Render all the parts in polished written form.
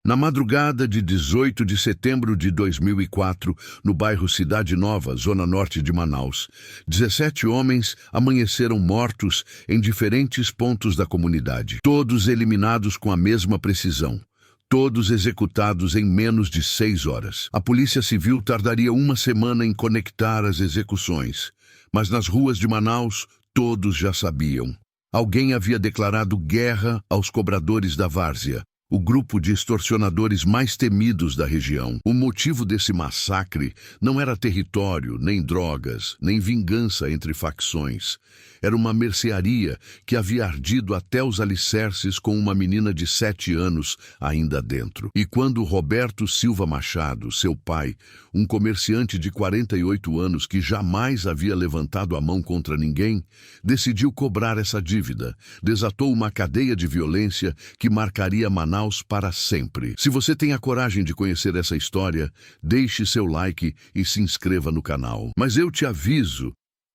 Na madrugada de 18 de setembro de 2004, no bairro Cidade Nova, zona norte de Manaus, 17 homens amanheceram mortos em diferentes pontos da comunidade, todos eliminados com a mesma precisão. Todos executados em menos de 6 horas. A Polícia Civil tardaria uma semana em conectar as execuções, mas nas ruas de Manaus, todos já sabiam. Alguém havia declarado guerra aos cobradores da várzea, o grupo de extorsionadores mais temidos da região. O motivo desse massacre não era território, nem drogas, nem vingança entre facções. Era uma mercearia que havia ardido até os alicerces com uma menina de 7 anos ainda dentro. E quando Roberto Silva Machado, seu pai, um comerciante de 48 anos que jamais havia levantado a mão contra ninguém, decidiu cobrar essa dívida, desatou uma cadeia de violência que marcaria Manaus para sempre. Se você tem a coragem de conhecer essa história, deixe seu like e se inscreva no canal. Mas eu te aviso,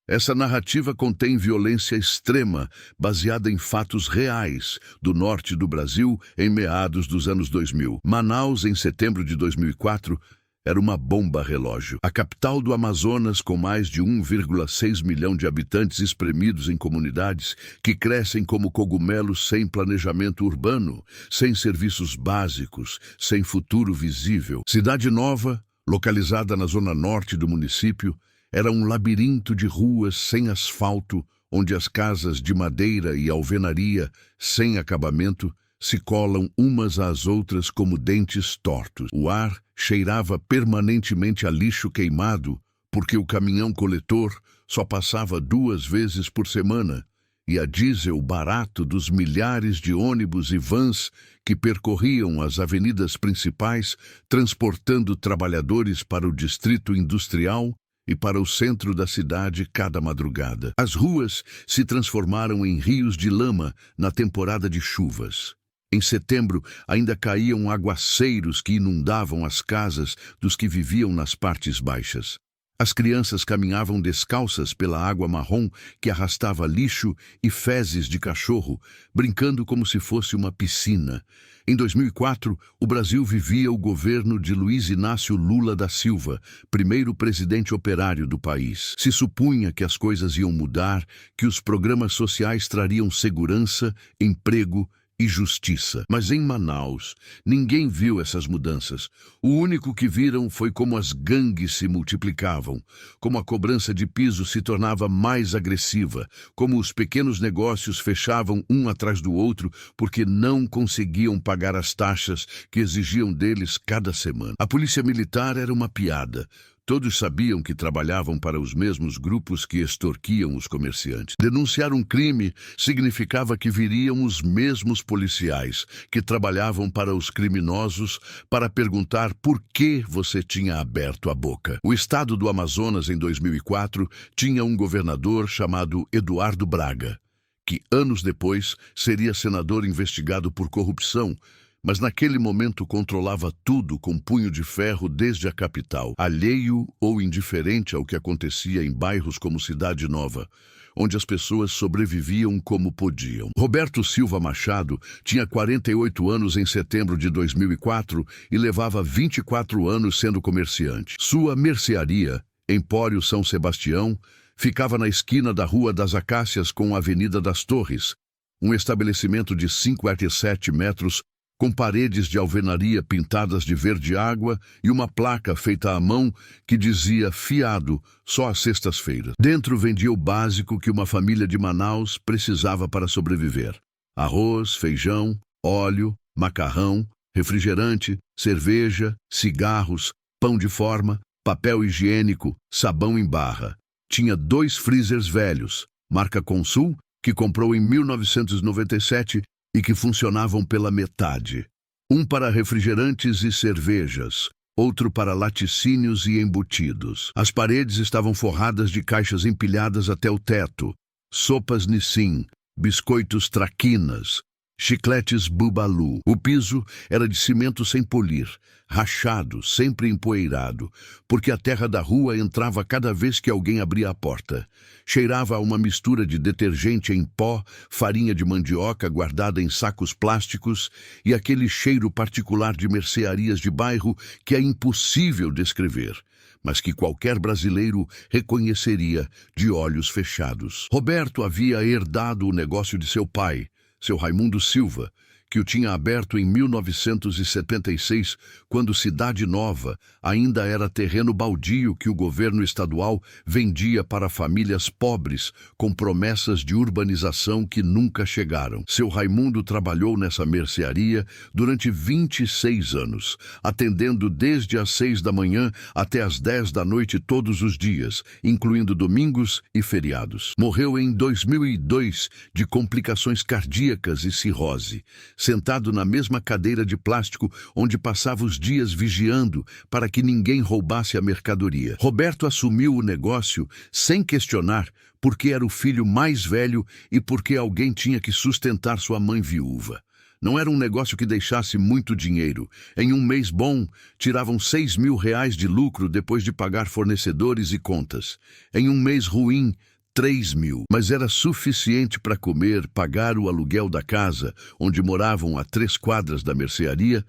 essa narrativa contém violência extrema, baseada em fatos reais do norte do Brasil em meados dos anos 2000. Manaus, em setembro de 2004, era uma bomba relógio. A capital do Amazonas, com mais de 1,6 milhão de habitantes espremidos em comunidades que crescem como cogumelos sem planejamento urbano, sem serviços básicos, sem futuro visível. Cidade Nova, localizada na zona norte do município, era um labirinto de ruas sem asfalto, onde as casas de madeira e alvenaria, sem acabamento, se colam umas às outras como dentes tortos. O ar cheirava permanentemente a lixo queimado, porque o caminhão coletor só passava 2 vezes por semana, e a diesel barato dos milhares de ônibus e vans que percorriam as avenidas principais, transportando trabalhadores para o distrito industrial e para o centro da cidade cada madrugada. As ruas se transformaram em rios de lama na temporada de chuvas. Em setembro, ainda caíam aguaceiros que inundavam as casas dos que viviam nas partes baixas. As crianças caminhavam descalças pela água marrom que arrastava lixo e fezes de cachorro, brincando como se fosse uma piscina. Em 2004, o Brasil vivia o governo de Luiz Inácio Lula da Silva, primeiro presidente operário do país. Se supunha que as coisas iam mudar, que os programas sociais trariam segurança, emprego e justiça. Mas em Manaus, ninguém viu essas mudanças. O único que viram foi como as gangues se multiplicavam, como a cobrança de piso se tornava mais agressiva, como os pequenos negócios fechavam um atrás do outro porque não conseguiam pagar as taxas que exigiam deles cada semana. A polícia militar era uma piada. Todos sabiam que trabalhavam para os mesmos grupos que extorquiam os comerciantes. Denunciar um crime significava que viriam os mesmos policiais que trabalhavam para os criminosos para perguntar por que você tinha aberto a boca. O estado do Amazonas, em 2004, tinha um governador chamado Eduardo Braga, que anos depois seria senador investigado por corrupção, mas naquele momento controlava tudo com punho de ferro desde a capital, alheio ou indiferente ao que acontecia em bairros como Cidade Nova, onde as pessoas sobreviviam como podiam. Roberto Silva Machado tinha 48 anos em setembro de 2004 e levava 24 anos sendo comerciante. Sua mercearia, Empório São Sebastião, ficava na esquina da Rua das Acácias com a Avenida das Torres, um estabelecimento de 57 metros com paredes de alvenaria pintadas de verde água e uma placa feita à mão que dizia fiado só às sextas-feiras. Dentro vendia o básico que uma família de Manaus precisava para sobreviver: arroz, feijão, óleo, macarrão, refrigerante, cerveja, cigarros, pão de forma, papel higiênico, sabão em barra. Tinha 2 freezers velhos, marca Consul, que comprou em 1997 e que funcionavam pela metade. Um para refrigerantes e cervejas, outro para laticínios e embutidos. As paredes estavam forradas de caixas empilhadas até o teto, sopas Nissin, biscoitos Traquinas, chicletes Bubalu. O piso era de cimento sem polir, rachado, sempre empoeirado, porque a terra da rua entrava cada vez que alguém abria a porta. Cheirava a uma mistura de detergente em pó, farinha de mandioca guardada em sacos plásticos e aquele cheiro particular de mercearias de bairro que é impossível descrever, mas que qualquer brasileiro reconheceria de olhos fechados. Roberto havia herdado o negócio de seu pai, seu Raimundo Silva, que o tinha aberto em 1976, quando Cidade Nova ainda era terreno baldio que o governo estadual vendia para famílias pobres, com promessas de urbanização que nunca chegaram. Seu Raimundo trabalhou nessa mercearia durante 26 anos, atendendo desde as 6 da manhã até as 10 da noite todos os dias, incluindo domingos e feriados. Morreu em 2002 de complicações cardíacas e cirrose, sentado na mesma cadeira de plástico onde passava os dias vigiando para que ninguém roubasse a mercadoria. Roberto assumiu o negócio sem questionar, porque era o filho mais velho e porque alguém tinha que sustentar sua mãe viúva. Não era um negócio que deixasse muito dinheiro. Em um mês bom, tiravam R$6.000 de lucro depois de pagar fornecedores e contas. Em um mês ruim, 3.000, mas era suficiente para comer, pagar o aluguel da casa, onde moravam a 3 quadras da mercearia,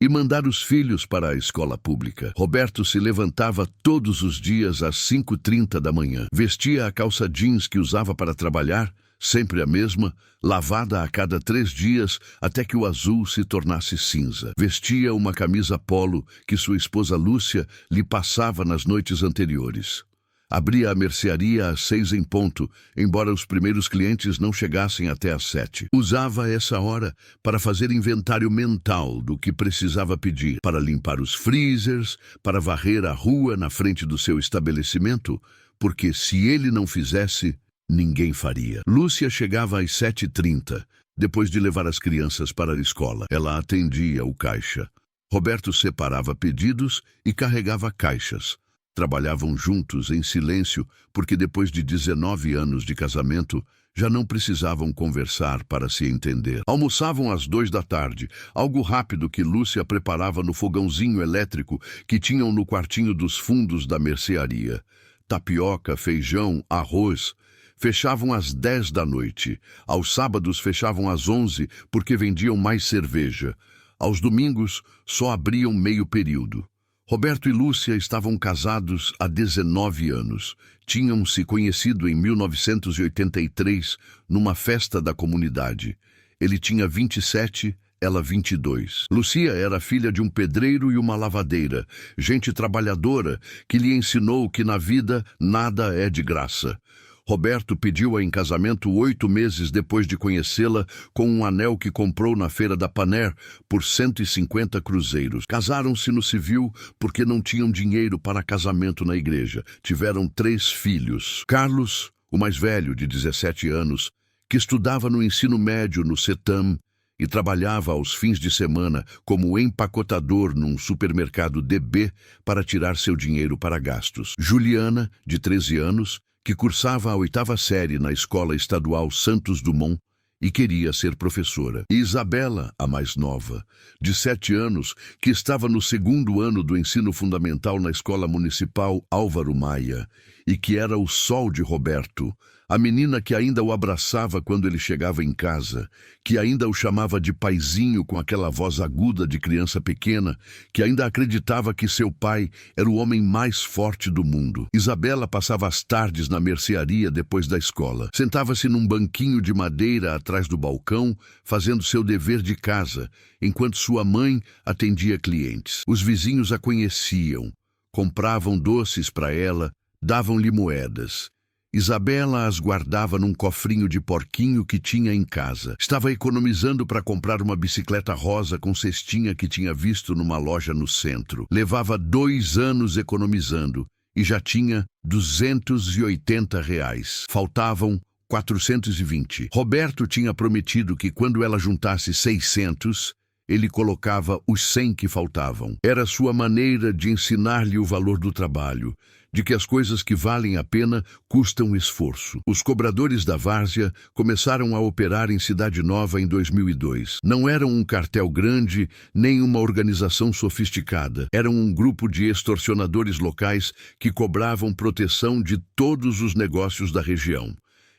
e mandar os filhos para a escola pública. Roberto se levantava todos os dias às 5h30 da manhã. Vestia a calça jeans que usava para trabalhar, sempre a mesma, lavada a cada 3 dias até que o azul se tornasse cinza. Vestia uma camisa polo que sua esposa Lúcia lhe passava nas noites anteriores. Abria a mercearia às 6 em ponto, embora os primeiros clientes não chegassem até às 7. Usava essa hora para fazer inventário mental do que precisava pedir, para limpar os freezers, para varrer a rua na frente do seu estabelecimento, porque se ele não fizesse, ninguém faria. Lúcia chegava às 7h30, depois de levar as crianças para a escola. Ela atendia o caixa. Roberto separava pedidos e carregava caixas. Trabalhavam juntos em silêncio, porque depois de 19 anos de casamento, já não precisavam conversar para se entender. Almoçavam às 2 da tarde, algo rápido que Lúcia preparava no fogãozinho elétrico que tinham no quartinho dos fundos da mercearia. Tapioca, feijão, arroz. Fechavam às 10 da noite. Aos sábados fechavam às 11 porque vendiam mais cerveja. Aos domingos só abriam meio período. Roberto e Lúcia estavam casados há 19 anos. Tinham se conhecido em 1983, numa festa da comunidade. Ele tinha 27, ela 22. Lúcia era filha de um pedreiro e uma lavadeira, gente trabalhadora que lhe ensinou que na vida nada é de graça. Roberto pediu-a em casamento 8 meses depois de conhecê-la, com um anel que comprou na feira da Paner por 150 cruzeiros. Casaram-se no civil porque não tinham dinheiro para casamento na igreja. Tiveram 3 filhos. Carlos, o mais velho, de 17 anos, que estudava no ensino médio no CETAM e trabalhava aos fins de semana como empacotador num supermercado DB para tirar seu dinheiro para gastos. Juliana, de 13 anos, que cursava a 8ª série na Escola Estadual Santos Dumont e queria ser professora. E Isabela, a mais nova, de 7 anos, que estava no 2º ano do ensino fundamental na Escola Municipal Álvaro Maia e que era o sol de Roberto, a menina que ainda o abraçava quando ele chegava em casa, que ainda o chamava de paizinho com aquela voz aguda de criança pequena, que ainda acreditava que seu pai era o homem mais forte do mundo. Isabela passava as tardes na mercearia depois da escola. Sentava-se num banquinho de madeira atrás do balcão, fazendo seu dever de casa, enquanto sua mãe atendia clientes. Os vizinhos a conheciam, compravam doces para ela, davam-lhe moedas. Isabela as guardava num cofrinho de porquinho que tinha em casa. Estava economizando para comprar uma bicicleta rosa com cestinha que tinha visto numa loja no centro. Levava 2 anos economizando e já tinha R$280. Faltavam 420. Roberto tinha prometido que quando ela juntasse 600, ele colocava os 100 que faltavam. Era sua maneira de ensinar-lhe o valor do trabalho, de que as coisas que valem a pena custam esforço. Os cobradores da várzea começaram a operar em Cidade Nova em 2002. Não eram um cartel grande, nem uma organização sofisticada. Eram um grupo de extorsionadores locais que cobravam proteção de todos os negócios da região.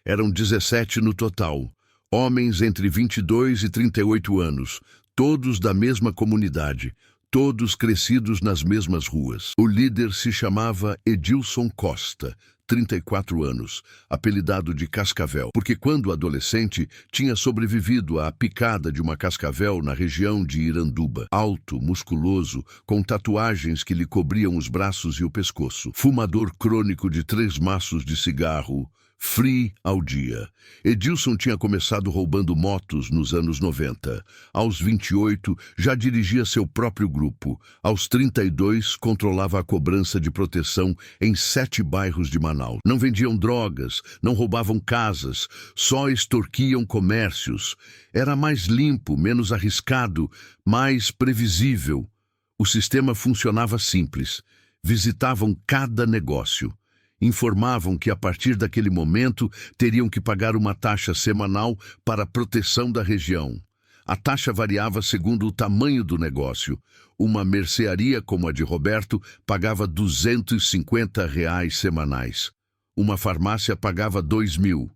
Eram 17 no total, homens entre 22 e 38 anos, todos da mesma comunidade, todos crescidos nas mesmas ruas. O líder se chamava Edilson Costa, 34 anos, apelidado de Cascavel, porque quando adolescente tinha sobrevivido à picada de uma cascavel na região de Iranduba. Alto, musculoso, com tatuagens que lhe cobriam os braços e o pescoço. Fumador crônico de 3 maços de cigarro, free ao dia. Edilson tinha começado roubando motos nos anos 90. Aos 28, já dirigia seu próprio grupo. Aos 32, controlava a cobrança de proteção em 7 bairros de Manaus. Não vendiam drogas, não roubavam casas, só extorquiam comércios. Era mais limpo, menos arriscado, mais previsível. O sistema funcionava simples. Visitavam cada negócio. Informavam que a partir daquele momento teriam que pagar uma taxa semanal para a proteção da região. A taxa variava segundo o tamanho do negócio. Uma mercearia como a de Roberto pagava R$ 250 semanais. Uma farmácia pagava 2.000.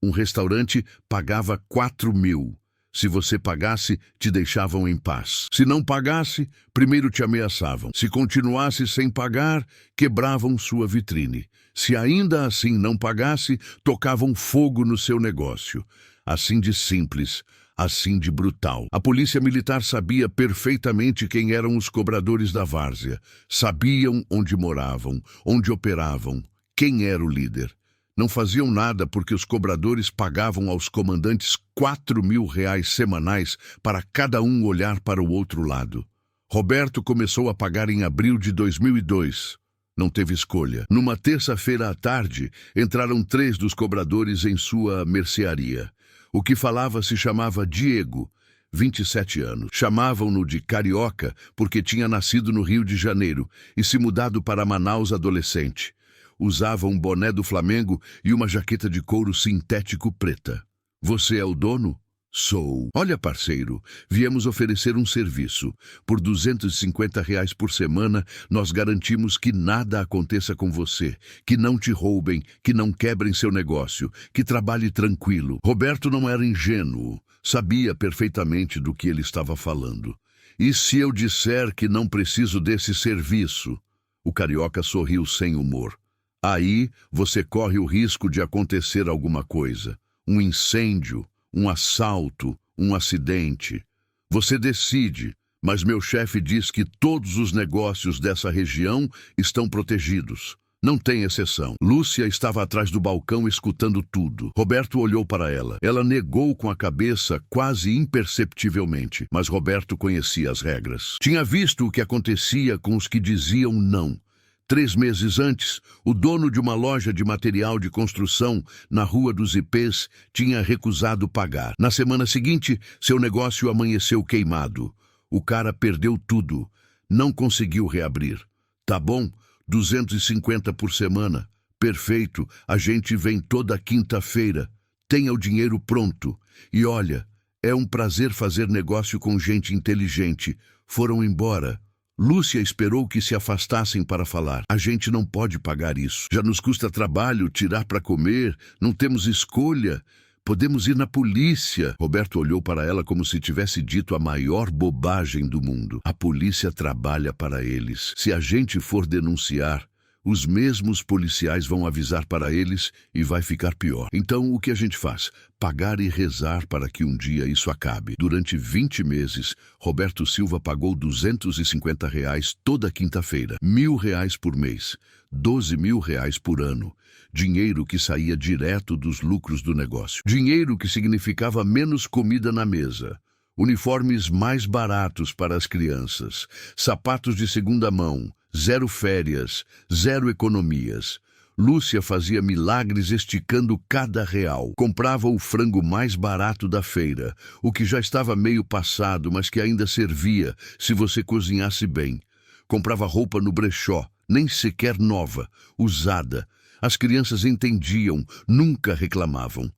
Um restaurante pagava 4.000. Se você pagasse, te deixavam em paz. Se não pagasse, primeiro te ameaçavam. Se continuasse sem pagar, quebravam sua vitrine. Se ainda assim não pagasse, tocavam fogo no seu negócio. Assim de simples, assim de brutal. A polícia militar sabia perfeitamente quem eram os cobradores da várzea. Sabiam onde moravam, onde operavam, quem era o líder. Não faziam nada porque os cobradores pagavam aos comandantes R$ 4.000 semanais para cada um olhar para o outro lado. Roberto começou a pagar em abril de 2002. Não teve escolha. Numa terça-feira à tarde, entraram 3 dos cobradores em sua mercearia. O que falava se chamava Diego, 27 anos. Chamavam-no de Carioca porque tinha nascido no Rio de Janeiro e se mudado para Manaus adolescente. Usava um boné do Flamengo e uma jaqueta de couro sintético preta. Você é o dono? Sou. Olha, parceiro, viemos oferecer um serviço. Por R$ 250 por semana, nós garantimos que nada aconteça com você, que não te roubem, que não quebrem seu negócio, que trabalhe tranquilo. Roberto não era ingênuo, sabia perfeitamente do que ele estava falando. E se eu disser que não preciso desse serviço? O carioca sorriu sem humor. Aí você corre o risco de acontecer alguma coisa. Um incêndio, um assalto, um acidente. Você decide, mas meu chefe diz que todos os negócios dessa região estão protegidos. Não tem exceção. Lúcia estava atrás do balcão escutando tudo. Roberto olhou para ela. Ela negou com a cabeça quase imperceptivelmente, mas Roberto conhecia as regras. Tinha visto o que acontecia com os que diziam não. 3 meses antes, o dono de uma loja de material de construção na Rua dos Ipês tinha recusado pagar. Na semana seguinte, seu negócio amanheceu queimado. O cara perdeu tudo. Não conseguiu reabrir. Tá bom, 250 por semana. Perfeito, a gente vem toda quinta-feira. Tenha o dinheiro pronto. E olha, é um prazer fazer negócio com gente inteligente. Foram embora. Lúcia esperou que se afastassem para falar. A gente não pode pagar isso. Já nos custa trabalho tirar para comer. Não temos escolha. Podemos ir na polícia. Roberto olhou para ela como se tivesse dito a maior bobagem do mundo. A polícia trabalha para eles. Se a gente for denunciar, os mesmos policiais vão avisar para eles e vai ficar pior. Então, o que a gente faz? Pagar e rezar para que um dia isso acabe. Durante 20 meses, Roberto Silva pagou R$ 250 toda quinta-feira. R$ 1.000 por mês. R$ 12.000 por ano. Dinheiro que saía direto dos lucros do negócio. Dinheiro que significava menos comida na mesa. Uniformes mais baratos para as crianças. Sapatos de segunda mão. 0 férias, 0 economias. Lúcia fazia milagres esticando cada real. Comprava o frango mais barato da feira, o que já estava meio passado, mas que ainda servia se você cozinhasse bem. Comprava roupa no brechó, nem sequer nova, usada. As crianças entendiam, nunca reclamavam.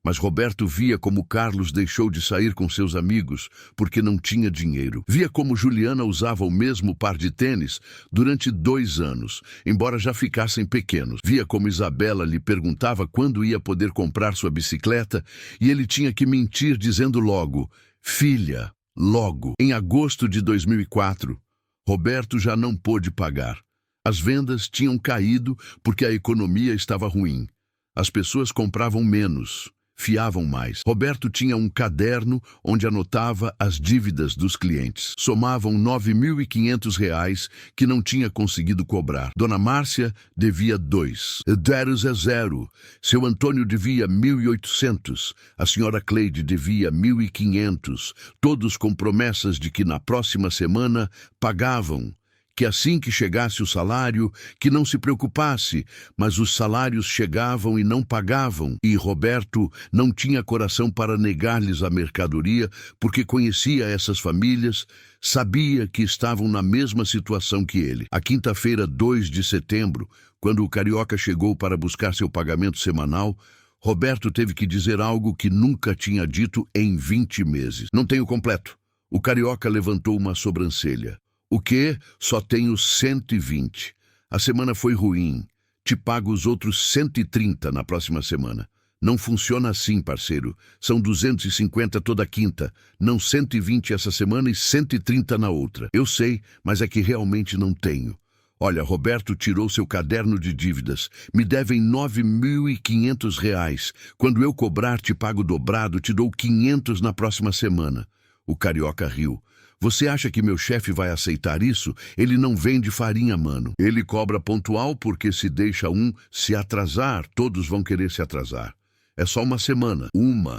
Mas Roberto via como Carlos deixou de sair com seus amigos porque não tinha dinheiro. Via como Juliana usava o mesmo par de tênis durante 2 anos, embora já ficassem pequenos. Via como Isabela lhe perguntava quando ia poder comprar sua bicicleta e ele tinha que mentir dizendo logo, filha, logo. Em agosto de 2004, Roberto já não pôde pagar. As vendas tinham caído porque a economia estava ruim. As pessoas compravam menos. Fiavam mais. Roberto tinha um caderno onde anotava as dívidas dos clientes. Somavam R$ 9.500 que não tinha conseguido cobrar. Dona Márcia devia 2. Deros é 0. Seu Antônio devia 1.800. A senhora Cleide devia 1.500. Todos com promessas de que na próxima semana pagavam. Que assim que chegasse o salário, que não se preocupasse, mas os salários chegavam e não pagavam, e Roberto não tinha coração para negar-lhes a mercadoria, porque conhecia essas famílias, sabia que estavam na mesma situação que ele. A quinta-feira, 2 de setembro, quando o carioca chegou para buscar seu pagamento semanal, Roberto teve que dizer algo que nunca tinha dito em 20 meses. Não tenho completo. O carioca levantou uma sobrancelha. O quê? Só tenho 120. A semana foi ruim. Te pago os outros 130 na próxima semana. Não funciona assim, parceiro. São 250 toda quinta. Não 120 essa semana e 130 na outra. Eu sei, mas é que realmente não tenho. Olha, Roberto tirou seu caderno de dívidas. Me devem R$ 9.500. Quando eu cobrar, te pago dobrado, te dou 500 na próxima semana. O carioca riu. Você acha que meu chefe vai aceitar isso? Ele não vende farinha, mano. Ele cobra pontual porque se deixa um se atrasar, todos vão querer se atrasar. É só uma semana.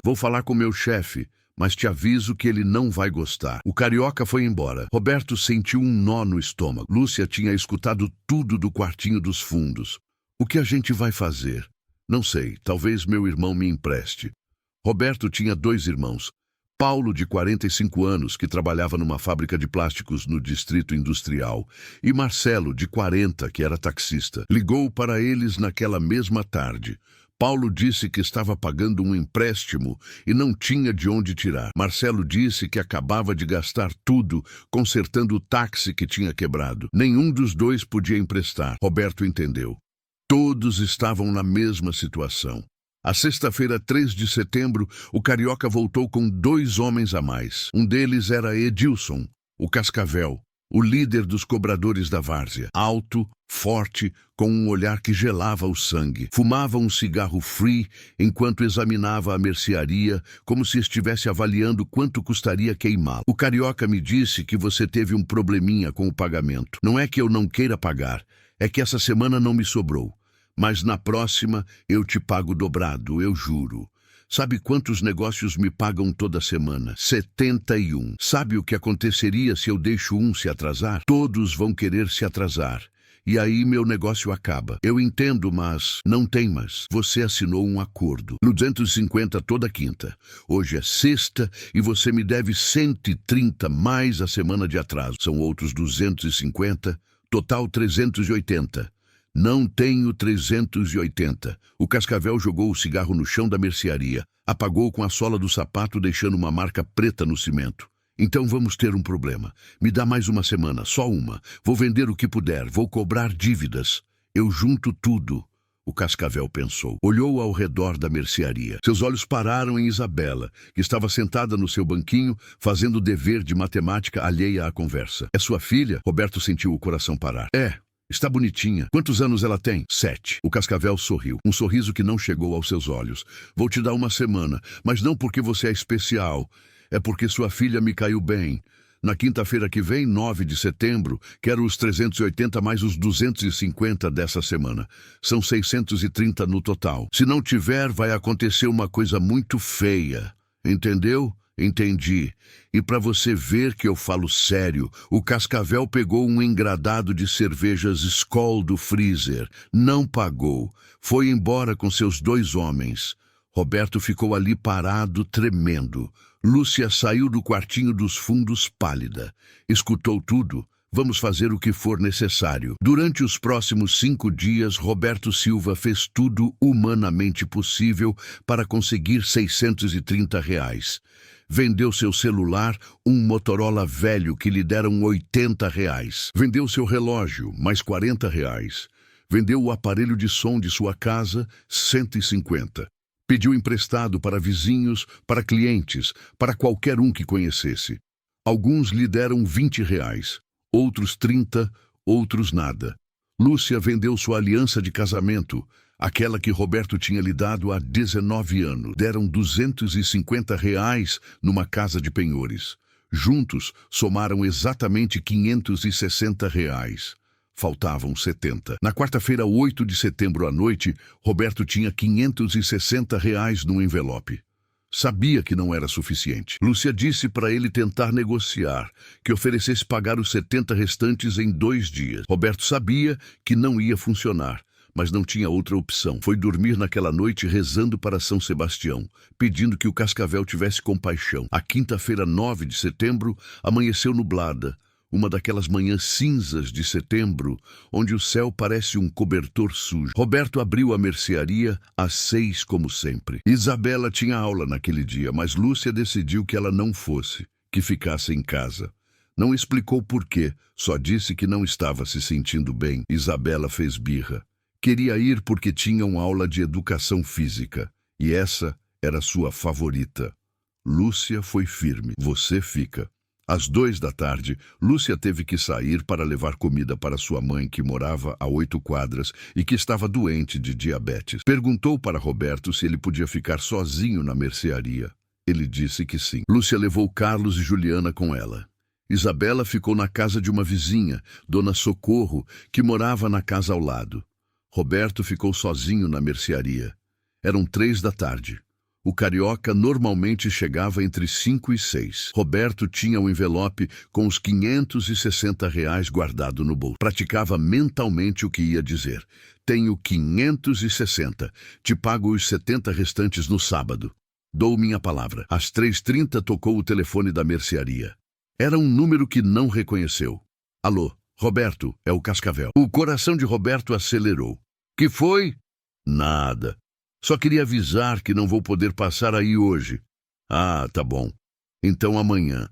Vou falar com meu chefe, mas te aviso que ele não vai gostar. O carioca foi embora. Roberto sentiu um nó no estômago. Lúcia tinha escutado tudo do quartinho dos fundos. O que a gente vai fazer? Não sei, talvez meu irmão me empreste. Roberto tinha 2 irmãos. Paulo, de 45 anos, que trabalhava numa fábrica de plásticos no Distrito Industrial, e Marcelo, de 40, que era taxista. Ligou para eles naquela mesma tarde. Paulo disse que estava pagando um empréstimo e não tinha de onde tirar. Marcelo disse que acabava de gastar tudo consertando o táxi que tinha quebrado. Nenhum dos dois podia emprestar. Roberto entendeu. Todos estavam na mesma situação. A sexta-feira, 3 de setembro, o carioca voltou com 2 homens a mais. Um deles era Edilson, o Cascavel, o líder dos cobradores da várzea. Alto, forte, com um olhar que gelava o sangue. Fumava um cigarro free enquanto examinava a mercearia, como se estivesse avaliando quanto custaria queimá-lo. O carioca me disse que você teve um probleminha com o pagamento. Não é que eu não queira pagar, é que essa semana não me sobrou. Mas na próxima eu te pago dobrado, eu juro. Sabe quantos negócios me pagam toda semana? 71. Sabe o que aconteceria se eu deixo um se atrasar? Todos vão querer se atrasar. E aí meu negócio acaba. Eu entendo, mas não tem mais. Você assinou um acordo. No 250 toda quinta. Hoje é sexta e você me deve 130 mais a semana de atraso. São outros 250, total 380. Não tenho 380. O Cascavel jogou o cigarro no chão da mercearia. Apagou com a sola do sapato, deixando uma marca preta no cimento. Então vamos ter um problema. Me dá mais uma semana, só uma. Vou vender o que puder, vou cobrar dívidas. Eu junto tudo. O Cascavel pensou. Olhou ao redor da mercearia. Seus olhos pararam em Isabela, que estava sentada no seu banquinho, fazendo o dever de matemática alheia à conversa. É sua filha? Roberto sentiu o coração parar. É. Está bonitinha. Quantos anos ela tem? 7. O Cascavel sorriu. Um sorriso que não chegou aos seus olhos. Vou te dar uma semana, mas não porque você é especial. É porque sua filha me caiu bem. Na quinta-feira que vem, 9 de setembro, quero os 380 mais os 250 dessa semana. São 630 no total. Se não tiver, vai acontecer uma coisa muito feia. Entendeu? Entendi. E para você ver que eu falo sério, o Cascavel pegou um engradado de cervejas Skol do freezer. Não pagou. Foi embora com seus 2 homens. Roberto ficou ali parado, tremendo. Lúcia saiu do quartinho dos fundos pálida. Escutou tudo, Vamos fazer o que for necessário. Durante os próximos 5 dias, Roberto Silva fez tudo humanamente possível para conseguir R$ 630. Vendeu seu celular, um Motorola velho que lhe deram R$ 80. Vendeu seu relógio, mais R$ 40. Vendeu o aparelho de som de sua casa, 150. Pediu emprestado para vizinhos, para clientes, para qualquer um que conhecesse. Alguns lhe deram R$ 20, outros 30, outros nada. Lúcia vendeu sua aliança de casamento, aquela que Roberto tinha lhe dado há 19 anos. Deram R$ 250 numa casa de penhores. Juntos, somaram exatamente R$ 560. Faltavam 70. Na quarta-feira, 8 de setembro à noite, Roberto tinha R$ 560 num envelope. Sabia que não era suficiente. Lúcia disse para ele tentar negociar, que oferecesse pagar os 70 restantes em 2 dias. Roberto sabia que não ia funcionar, mas não tinha outra opção. Foi dormir naquela noite rezando para São Sebastião, pedindo que o Cascavel tivesse compaixão. A quinta-feira, 9 de setembro, amanheceu nublada. Uma daquelas manhãs cinzas de setembro, onde o céu parece um cobertor sujo. Roberto abriu a mercearia às 6, como sempre. Isabela tinha aula naquele dia, mas Lúcia decidiu que ela não fosse, que ficasse em casa. Não explicou por quê, só disse que não estava se sentindo bem. Isabela fez birra. Queria ir porque tinham aula de educação física, e essa era sua favorita. Lúcia foi firme. Você fica. Às 2 da tarde, Lúcia teve que sair para levar comida para sua mãe, que morava a 8 quadras e que estava doente de diabetes. Perguntou para Roberto se ele podia ficar sozinho na mercearia. Ele disse que sim. Lúcia levou Carlos e Juliana com ela. Isabela ficou na casa de uma vizinha, Dona Socorro, que morava na casa ao lado. Roberto ficou sozinho na mercearia. Eram 3 da tarde. O carioca normalmente chegava entre 5 e 6. Roberto tinha um envelope com os R$ 560 guardado no bolso. Praticava mentalmente o que ia dizer. Tenho 560. Te pago os 70 restantes no sábado. Dou minha palavra. Às 3h30 tocou o telefone da mercearia. Era um número que não reconheceu. Alô, Roberto, é o Cascavel. O coração de Roberto acelerou. Que foi? Nada. Só queria avisar que não vou poder passar aí hoje. Ah, tá bom. Então amanhã.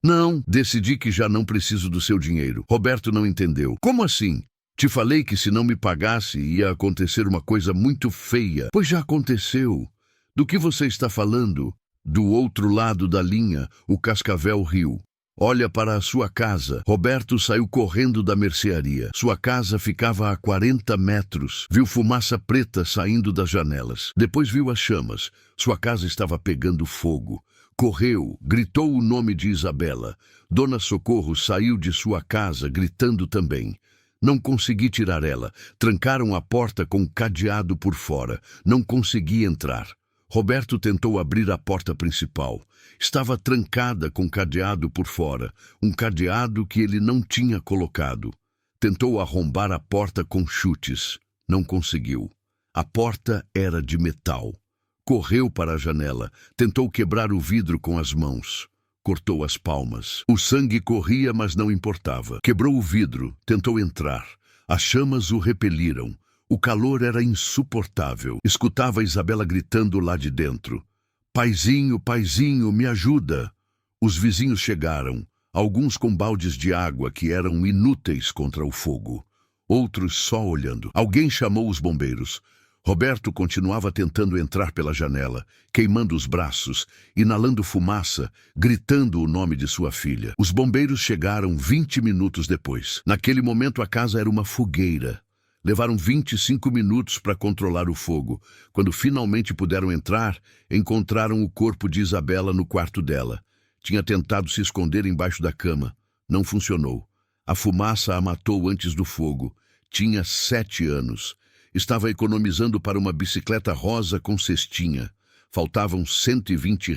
Não, decidi que já não preciso do seu dinheiro. Roberto não entendeu. Como assim? Te falei que se não me pagasse ia acontecer uma coisa muito feia. Pois já aconteceu. Do que você está falando? Do outro lado da linha, o Cascavel riu. Olha para a sua casa. Roberto saiu correndo da mercearia. Sua casa ficava a 40 metros. Viu fumaça preta saindo das janelas. Depois viu as chamas. Sua casa estava pegando fogo. Correu, gritou o nome de Isabela. Dona Socorro saiu de sua casa gritando também. Não consegui tirar ela. Trancaram a porta com cadeado por fora. Não consegui entrar. Roberto tentou abrir a porta principal. Estava trancada com cadeado por fora, um cadeado que ele não tinha colocado. Tentou arrombar a porta com chutes. Não conseguiu. A porta era de metal. Correu para a janela, tentou quebrar o vidro com as mãos. Cortou as palmas. O sangue corria, mas não importava. Quebrou o vidro, tentou entrar. As chamas o repeliram. O calor era insuportável. Escutava Isabela gritando lá de dentro. Paizinho, paizinho, me ajuda. Os vizinhos chegaram, alguns com baldes de água que eram inúteis contra o fogo. Outros só olhando. Alguém chamou os bombeiros. Roberto continuava tentando entrar pela janela, queimando os braços, inalando fumaça, gritando o nome de sua filha. Os bombeiros chegaram 20 minutos depois. Naquele momento a casa era uma fogueira. Levaram 25 minutos para controlar o fogo. Quando finalmente puderam entrar, encontraram o corpo de Isabela no quarto dela. Tinha tentado se esconder embaixo da cama. Não funcionou. A fumaça a matou antes do fogo. Tinha 7 anos. Estava economizando para uma bicicleta rosa com cestinha. Faltavam R$ 120.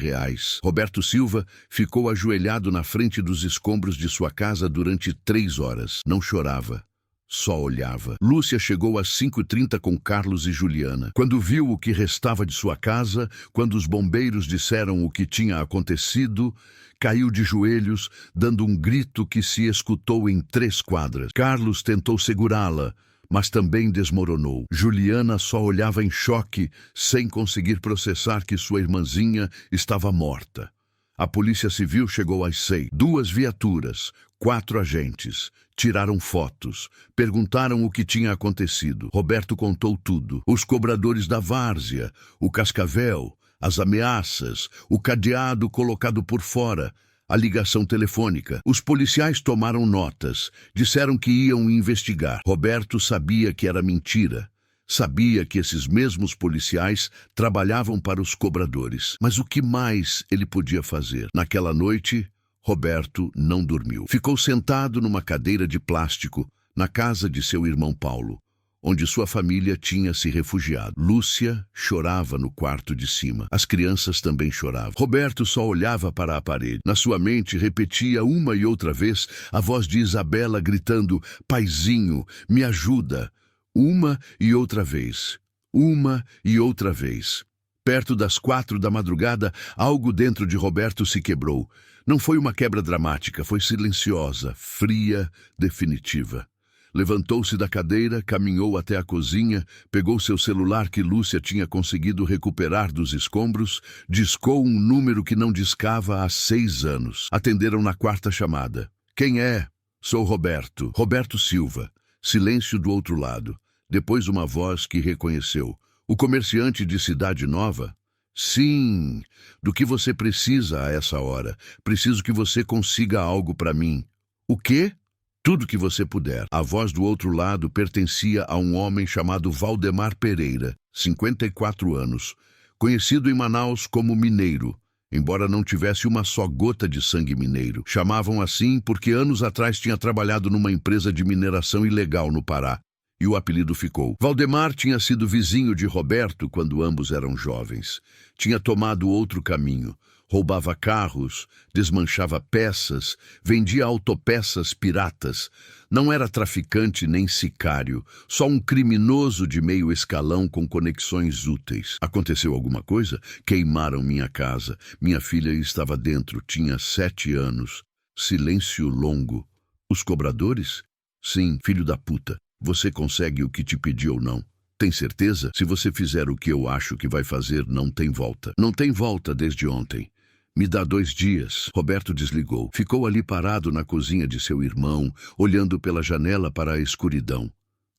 Roberto Silva ficou ajoelhado na frente dos escombros de sua casa durante 3 horas. Não chorava. Só olhava. Lúcia chegou às 5h30 com Carlos e Juliana. Quando viu o que restava de sua casa, quando os bombeiros disseram o que tinha acontecido, caiu de joelhos, dando um grito que se escutou em 3 quadras. Carlos tentou segurá-la, mas também desmoronou. Juliana só olhava em choque, sem conseguir processar que sua irmãzinha estava morta. A Polícia Civil chegou às 6. 2 viaturas, 4 agentes. Tiraram fotos, perguntaram o que tinha acontecido. Roberto contou tudo. Os cobradores da várzea, o cascavel, as ameaças, o cadeado colocado por fora, a ligação telefônica. Os policiais tomaram notas, disseram que iam investigar. Roberto sabia que era mentira. Sabia que esses mesmos policiais trabalhavam para os cobradores. Mas o que mais ele podia fazer? Naquela noite, Roberto não dormiu. Ficou sentado numa cadeira de plástico na casa de seu irmão Paulo, onde sua família tinha se refugiado. Lúcia chorava no quarto de cima. As crianças também choravam. Roberto só olhava para a parede. Na sua mente repetia uma e outra vez a voz de Isabela gritando: "Paizinho, me ajuda!" Uma e outra vez. Uma e outra vez. Perto das 4 da madrugada, algo dentro de Roberto se quebrou. Não foi uma quebra dramática, foi silenciosa, fria, definitiva. Levantou-se da cadeira, caminhou até a cozinha, pegou seu celular que Lúcia tinha conseguido recuperar dos escombros, discou um número que não discava há 6 anos. Atenderam na 4ª chamada. "Quem é?" "Sou Roberto." "Roberto Silva." Silêncio do outro lado. Depois uma voz que reconheceu. "O comerciante de Cidade Nova?" "Sim. Do que você precisa a essa hora? Preciso que você consiga algo para mim." "O quê?" "Tudo que você puder." A voz do outro lado pertencia a um homem chamado Valdemar Pereira, 54 anos, conhecido em Manaus como Mineiro, embora não tivesse uma só gota de sangue mineiro. Chamavam assim porque anos atrás tinha trabalhado numa empresa de mineração ilegal no Pará. E o apelido ficou. Valdemar tinha sido vizinho de Roberto quando ambos eram jovens. Tinha tomado outro caminho. Roubava carros, desmanchava peças, vendia autopeças piratas. Não era traficante nem sicário, só um criminoso de meio escalão com conexões úteis. Aconteceu alguma coisa? Queimaram minha casa. Minha filha estava dentro, tinha 7 anos. Silêncio longo. Os cobradores? Sim, filho da puta. Você consegue o que te pedi ou não? Tem certeza? Se você fizer o que eu acho que vai fazer, não tem volta. Não tem volta desde ontem. Me dá 2 dias. Roberto desligou. Ficou ali parado na cozinha de seu irmão, olhando pela janela para a escuridão.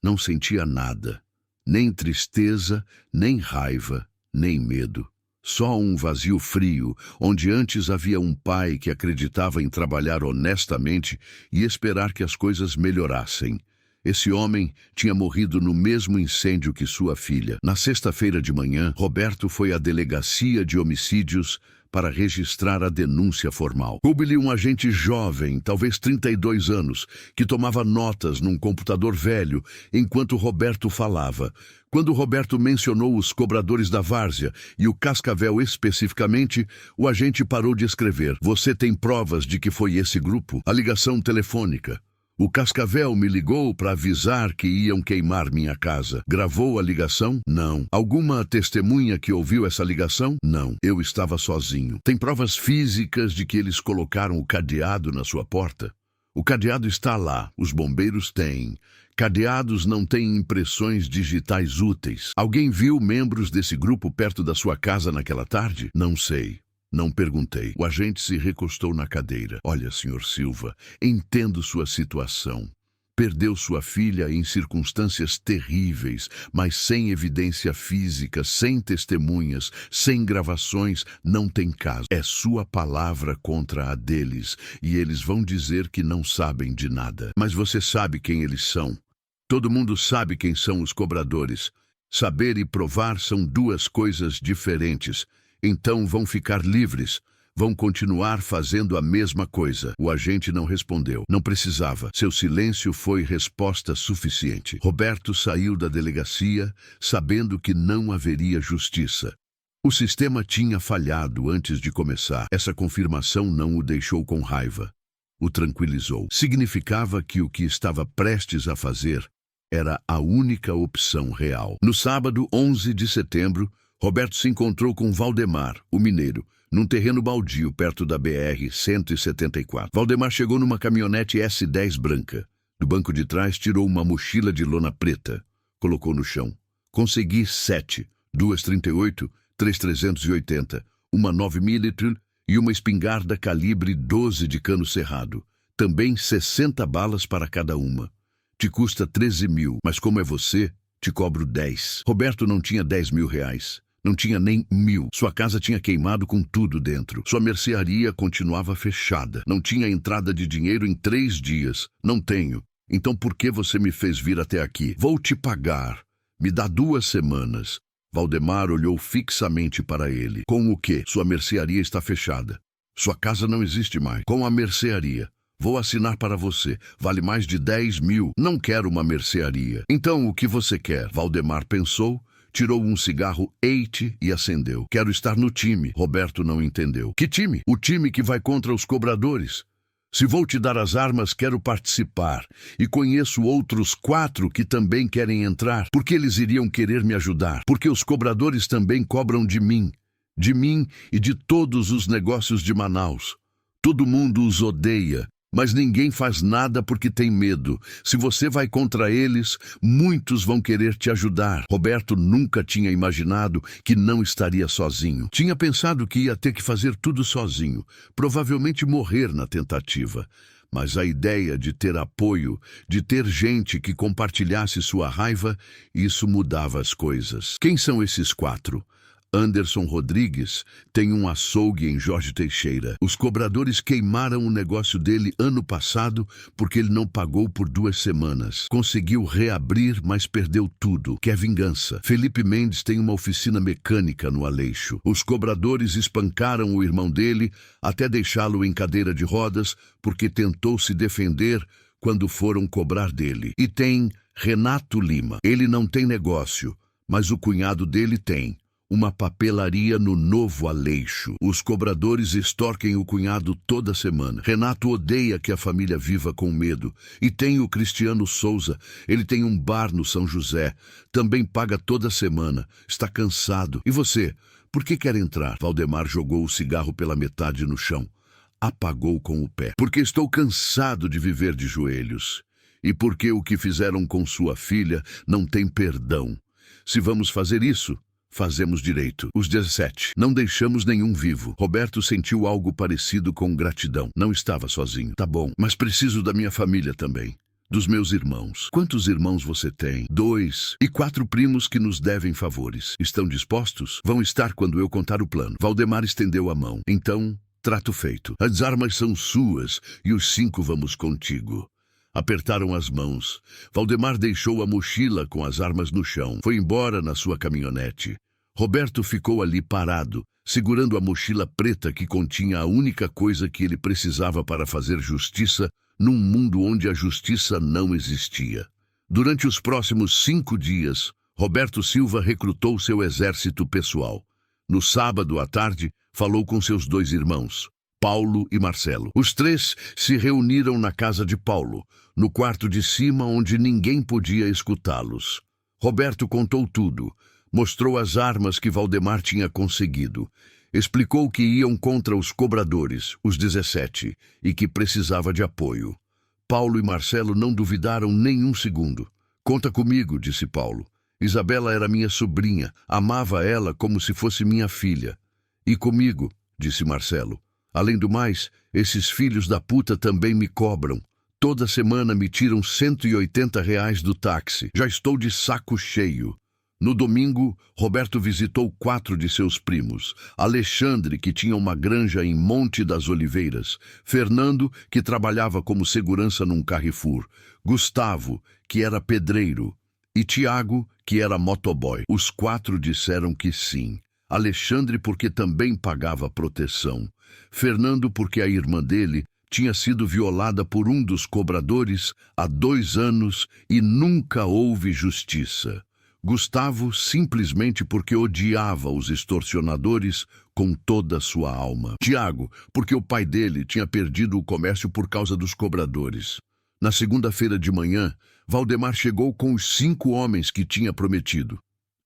Não sentia nada. Nem tristeza, nem raiva, nem medo. Só um vazio frio, onde antes havia um pai que acreditava em trabalhar honestamente e esperar que as coisas melhorassem. Esse homem tinha morrido no mesmo incêndio que sua filha. Na sexta-feira de manhã, Roberto foi à delegacia de homicídios para registrar a denúncia formal. Coube-lhe um agente jovem, talvez 32 anos, que tomava notas num computador velho enquanto Roberto falava. Quando Roberto mencionou os cobradores da várzea e o cascavel especificamente, o agente parou de escrever. "Você tem provas de que foi esse grupo?" "A ligação telefônica." "O cascavel me ligou para avisar que iam queimar minha casa." "Gravou a ligação?" "Não." "Alguma testemunha que ouviu essa ligação?" "Não. Eu estava sozinho." "Tem provas físicas de que eles colocaram o cadeado na sua porta?" "O cadeado está lá. Os bombeiros têm. Cadeados não têm impressões digitais úteis." "Alguém viu membros desse grupo perto da sua casa naquela tarde?" "Não sei. Não perguntei." O agente se recostou na cadeira. "Olha, Sr. Silva, entendo sua situação. Perdeu sua filha em circunstâncias terríveis, mas sem evidência física, sem testemunhas, sem gravações, não tem caso. É sua palavra contra a deles, e eles vão dizer que não sabem de nada. Mas você sabe quem eles são. Todo mundo sabe quem são os cobradores. Saber e provar são 2 coisas diferentes. Então vão ficar livres. Vão continuar fazendo a mesma coisa." O agente não respondeu. Não precisava. Seu silêncio foi resposta suficiente. Roberto saiu da delegacia, sabendo que não haveria justiça. O sistema tinha falhado antes de começar. Essa confirmação não o deixou com raiva. O tranquilizou. Significava que o que estava prestes a fazer era a única opção real. No sábado, 11 de setembro, Roberto se encontrou com Valdemar, o mineiro, num terreno baldio perto da BR-174. Valdemar chegou numa caminhonete S10 branca. Do banco de trás tirou uma mochila de lona preta. Colocou no chão. Consegui 7, 2,38, 3,380, uma 9mm e uma espingarda calibre 12 de cano cerrado. Também 60 balas para cada uma. Te custa 13 mil, mas como é você, te cobro 10. Roberto não tinha 10 mil reais. Não tinha nem 1.000. Sua casa tinha queimado com tudo dentro. Sua mercearia continuava fechada. Não tinha entrada de dinheiro em 3 dias. Não tenho. Então por que você me fez vir até aqui? Vou te pagar. Me dá 2 semanas. Valdemar olhou fixamente para ele. Com o quê? Sua mercearia está fechada. Sua casa não existe mais. Com a mercearia. Vou assinar para você. Vale mais de 10 mil. Não quero uma mercearia. Então o que você quer? Valdemar pensou. Tirou um cigarro Eite e acendeu. Quero estar no time. Roberto não entendeu. Que time? O time que vai contra os cobradores. Se vou te dar as armas, quero participar. E conheço outros 4 que também querem entrar. Por que eles iriam querer me ajudar? Porque os cobradores também cobram de mim. De mim e de todos os negócios de Manaus. Todo mundo os odeia. Mas ninguém faz nada porque tem medo. Se você vai contra eles, muitos vão querer te ajudar. Roberto nunca tinha imaginado que não estaria sozinho. Tinha pensado que ia ter que fazer tudo sozinho, provavelmente morrer na tentativa. Mas a ideia de ter apoio, de ter gente que compartilhasse sua raiva, isso mudava as coisas. Quem são esses 4? Anderson Rodrigues tem um açougue em Jorge Teixeira. Os cobradores queimaram o negócio dele ano passado porque ele não pagou por 2 semanas. Conseguiu reabrir, mas perdeu tudo. Quer vingança. Felipe Mendes tem uma oficina mecânica no Aleixo. Os cobradores espancaram o irmão dele até deixá-lo em cadeira de rodas porque tentou se defender quando foram cobrar dele. E tem Renato Lima. Ele não tem negócio, mas o cunhado dele tem. Uma papelaria no Novo Aleixo. Os cobradores extorquem o cunhado toda semana. Renato odeia que a família viva com medo. E tem o Cristiano Souza. Ele tem um bar no São José. Também paga toda semana. Está cansado. E você? Por que quer entrar? Valdemar jogou o cigarro pela metade no chão. Apagou com o pé. Porque estou cansado de viver de joelhos. E porque o que fizeram com sua filha não tem perdão. Se vamos fazer isso, fazemos direito. Os 17. Não deixamos nenhum vivo. Roberto sentiu algo parecido com gratidão. Não estava sozinho. Tá bom, mas preciso da minha família também. Dos meus irmãos. Quantos irmãos você tem? 2. E 4 primos que nos devem favores. Estão dispostos? Vão estar quando eu contar o plano. Valdemar estendeu a mão. Então, trato feito. As armas são suas e os 5 vamos contigo. Apertaram as mãos. Valdemar deixou a mochila com as armas no chão. Foi embora na sua caminhonete. Roberto ficou ali parado, segurando a mochila preta que continha a única coisa que ele precisava para fazer justiça num mundo onde a justiça não existia. Durante os próximos 5 dias, Roberto Silva recrutou seu exército pessoal. No sábado à tarde, falou com seus 2 irmãos, Paulo e Marcelo. Os 3 se reuniram na casa de Paulo, no quarto de cima onde ninguém podia escutá-los. Roberto contou tudo, mostrou as armas que Valdemar tinha conseguido, explicou que iam contra os cobradores, os 17, e que precisava de apoio. Paulo e Marcelo não duvidaram nem um segundo. Conta comigo, disse Paulo. Isabela era minha sobrinha, amava ela como se fosse minha filha. E comigo, disse Marcelo. Além do mais, esses filhos da puta também me cobram. Toda semana me tiram R$ 180 do táxi. Já estou de saco cheio. No domingo, Roberto visitou 4 de seus primos. Alexandre, que tinha uma granja em Monte das Oliveiras. Fernando, que trabalhava como segurança num Carrefour. Gustavo, que era pedreiro. E Tiago, que era motoboy. Os 4 disseram que sim. Alexandre porque também pagava proteção. Fernando porque a irmã dele tinha sido violada por um dos cobradores há 2 anos e nunca houve justiça. Gustavo simplesmente porque odiava os extorsionadores com toda a sua alma. Tiago, porque o pai dele tinha perdido o comércio por causa dos cobradores. Na segunda-feira de manhã, Valdemar chegou com os 5 homens que tinha prometido.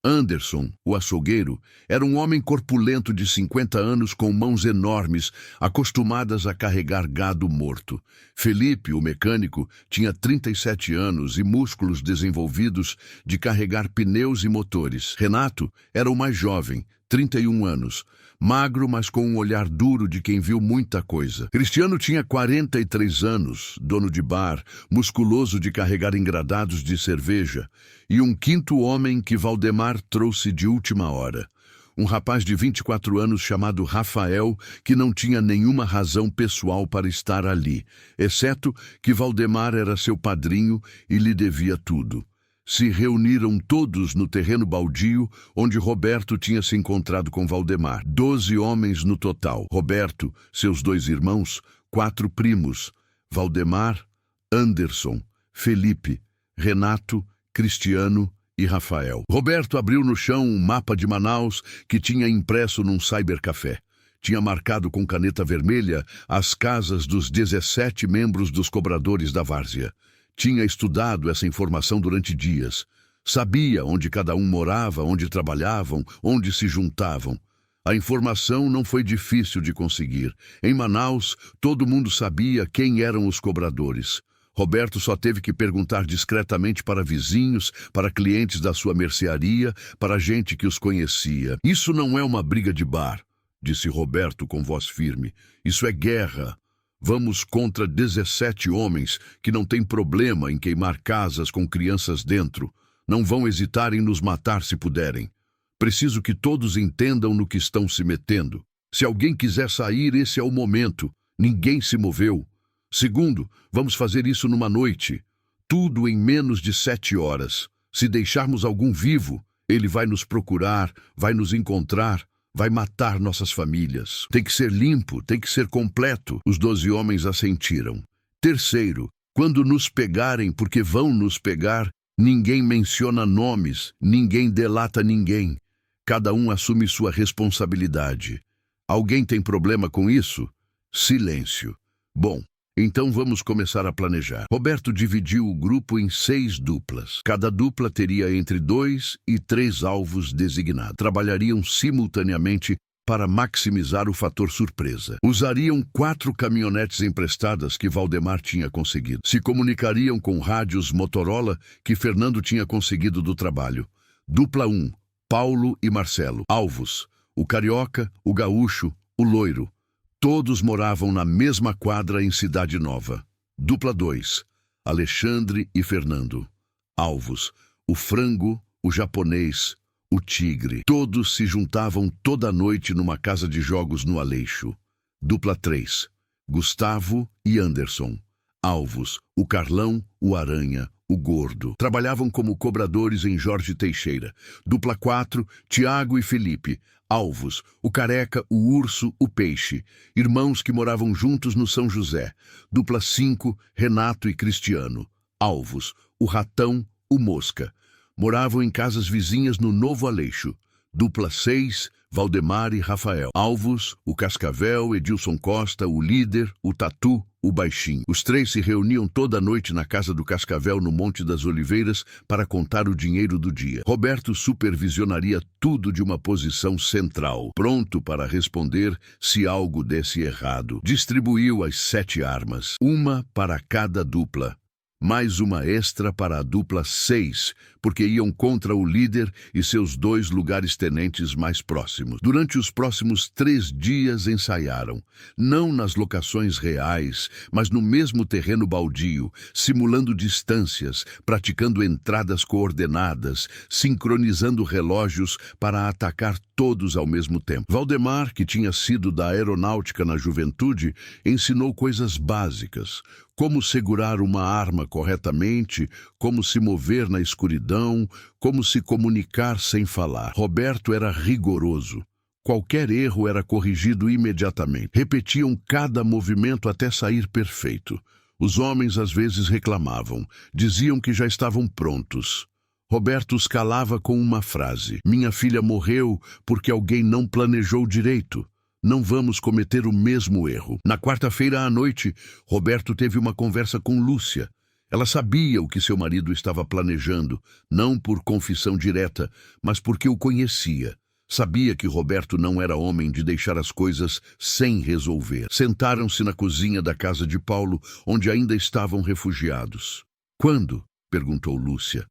Anderson, o açougueiro, era um homem corpulento de 50 anos com mãos enormes, acostumadas a carregar gado morto. Felipe, o mecânico, tinha 37 anos e músculos desenvolvidos de carregar pneus e motores. Renato era o mais jovem, 31 anos, magro, mas com um olhar duro de quem viu muita coisa. Cristiano tinha 43 anos, dono de bar, musculoso de carregar engradados de cerveja, e um quinto homem que Valdemar trouxe de última hora. Um rapaz de 24 anos chamado Rafael, que não tinha nenhuma razão pessoal para estar ali, exceto que Valdemar era seu padrinho e lhe devia tudo. Se reuniram todos no terreno baldio, onde Roberto tinha se encontrado com Valdemar. 12 homens no total. Roberto, seus 2 irmãos, 4 primos, Valdemar, Anderson, Felipe, Renato, Cristiano e Rafael. Roberto abriu no chão um mapa de Manaus que tinha impresso num cybercafé. Tinha marcado com caneta vermelha as casas dos 17 membros dos cobradores da várzea. Tinha estudado essa informação durante dias. Sabia onde cada um morava, onde trabalhavam, onde se juntavam. A informação não foi difícil de conseguir. Em Manaus, todo mundo sabia quem eram os cobradores. Roberto só teve que perguntar discretamente para vizinhos, para clientes da sua mercearia, para gente que os conhecia. Isso não é uma briga de bar, disse Roberto com voz firme. Isso é guerra. Vamos contra 17 homens que não têm problema em queimar casas com crianças dentro. Não vão hesitar em nos matar se puderem. Preciso que todos entendam no que estão se metendo. Se alguém quiser sair, esse é o momento. Ninguém se moveu. Segundo, vamos fazer isso numa noite. Tudo em menos de 7 horas. Se deixarmos algum vivo, ele vai nos procurar, vai nos encontrar, vai matar nossas famílias. Tem que ser limpo, tem que ser completo. Os 12 homens assentiram. Terceiro, quando nos pegarem, porque vão nos pegar, ninguém menciona nomes, ninguém delata ninguém. Cada um assume sua responsabilidade. Alguém tem problema com isso? Silêncio. Bom, então vamos começar a planejar. Roberto dividiu o grupo em 6 duplas. Cada dupla teria entre 2 e 3 alvos designados. Trabalhariam simultaneamente para maximizar o fator surpresa. Usariam 4 caminhonetes emprestadas que Valdemar tinha conseguido. Se comunicariam com rádios Motorola que Fernando tinha conseguido do trabalho. Dupla 1, Paulo e Marcelo. Alvos: o carioca, o gaúcho, o loiro. Todos moravam na mesma quadra em Cidade Nova. Dupla 2, Alexandre e Fernando. Alvos: o frango, o japonês, o tigre. Todos se juntavam toda noite numa casa de jogos no Aleixo. Dupla 3, Gustavo e Anderson. Alvos: o Carlão, o Aranha, o Gordo. Trabalhavam como cobradores em Jorge Teixeira. Dupla 4, Tiago e Felipe. Alvos: o Careca, o Urso, o Peixe. Irmãos que moravam juntos no São José. Dupla 5, Renato e Cristiano. Alvos: o Ratão, o Mosca. Moravam em casas vizinhas no Novo Aleixo. Dupla 6, Valdemar e Rafael. Alvos: o Cascavel, Edilson Costa, o Líder, o Tatu, o Baixinho. Os 3 se reuniam toda noite na casa do Cascavel no Monte das Oliveiras para contar o dinheiro do dia. Roberto supervisionaria tudo de uma posição central, pronto para responder se algo desse errado. Distribuiu as 7 armas, uma para cada dupla. Mais uma extra para a dupla 6, porque iam contra o líder e seus 2 lugares-tenentes mais próximos. Durante os próximos 3 dias ensaiaram, não nas locações reais, mas no mesmo terreno baldio, simulando distâncias, praticando entradas coordenadas, sincronizando relógios para atacar todos ao mesmo tempo. Valdemar, que tinha sido da aeronáutica na juventude, ensinou coisas básicas: como segurar uma arma corretamente, como se mover na escuridão, como se comunicar sem falar. Roberto era rigoroso. Qualquer erro era corrigido imediatamente. Repetiam cada movimento até sair perfeito. Os homens às vezes reclamavam, diziam que já estavam prontos. Roberto os calava com uma frase: minha filha morreu porque alguém não planejou direito. Não vamos cometer o mesmo erro. Na quarta-feira à noite, Roberto teve uma conversa com Lúcia. Ela sabia o que seu marido estava planejando, não por confissão direta, mas porque o conhecia. Sabia que Roberto não era homem de deixar as coisas sem resolver. Sentaram-se na cozinha da casa de Paulo, onde ainda estavam refugiados. Quando? Perguntou Lúcia.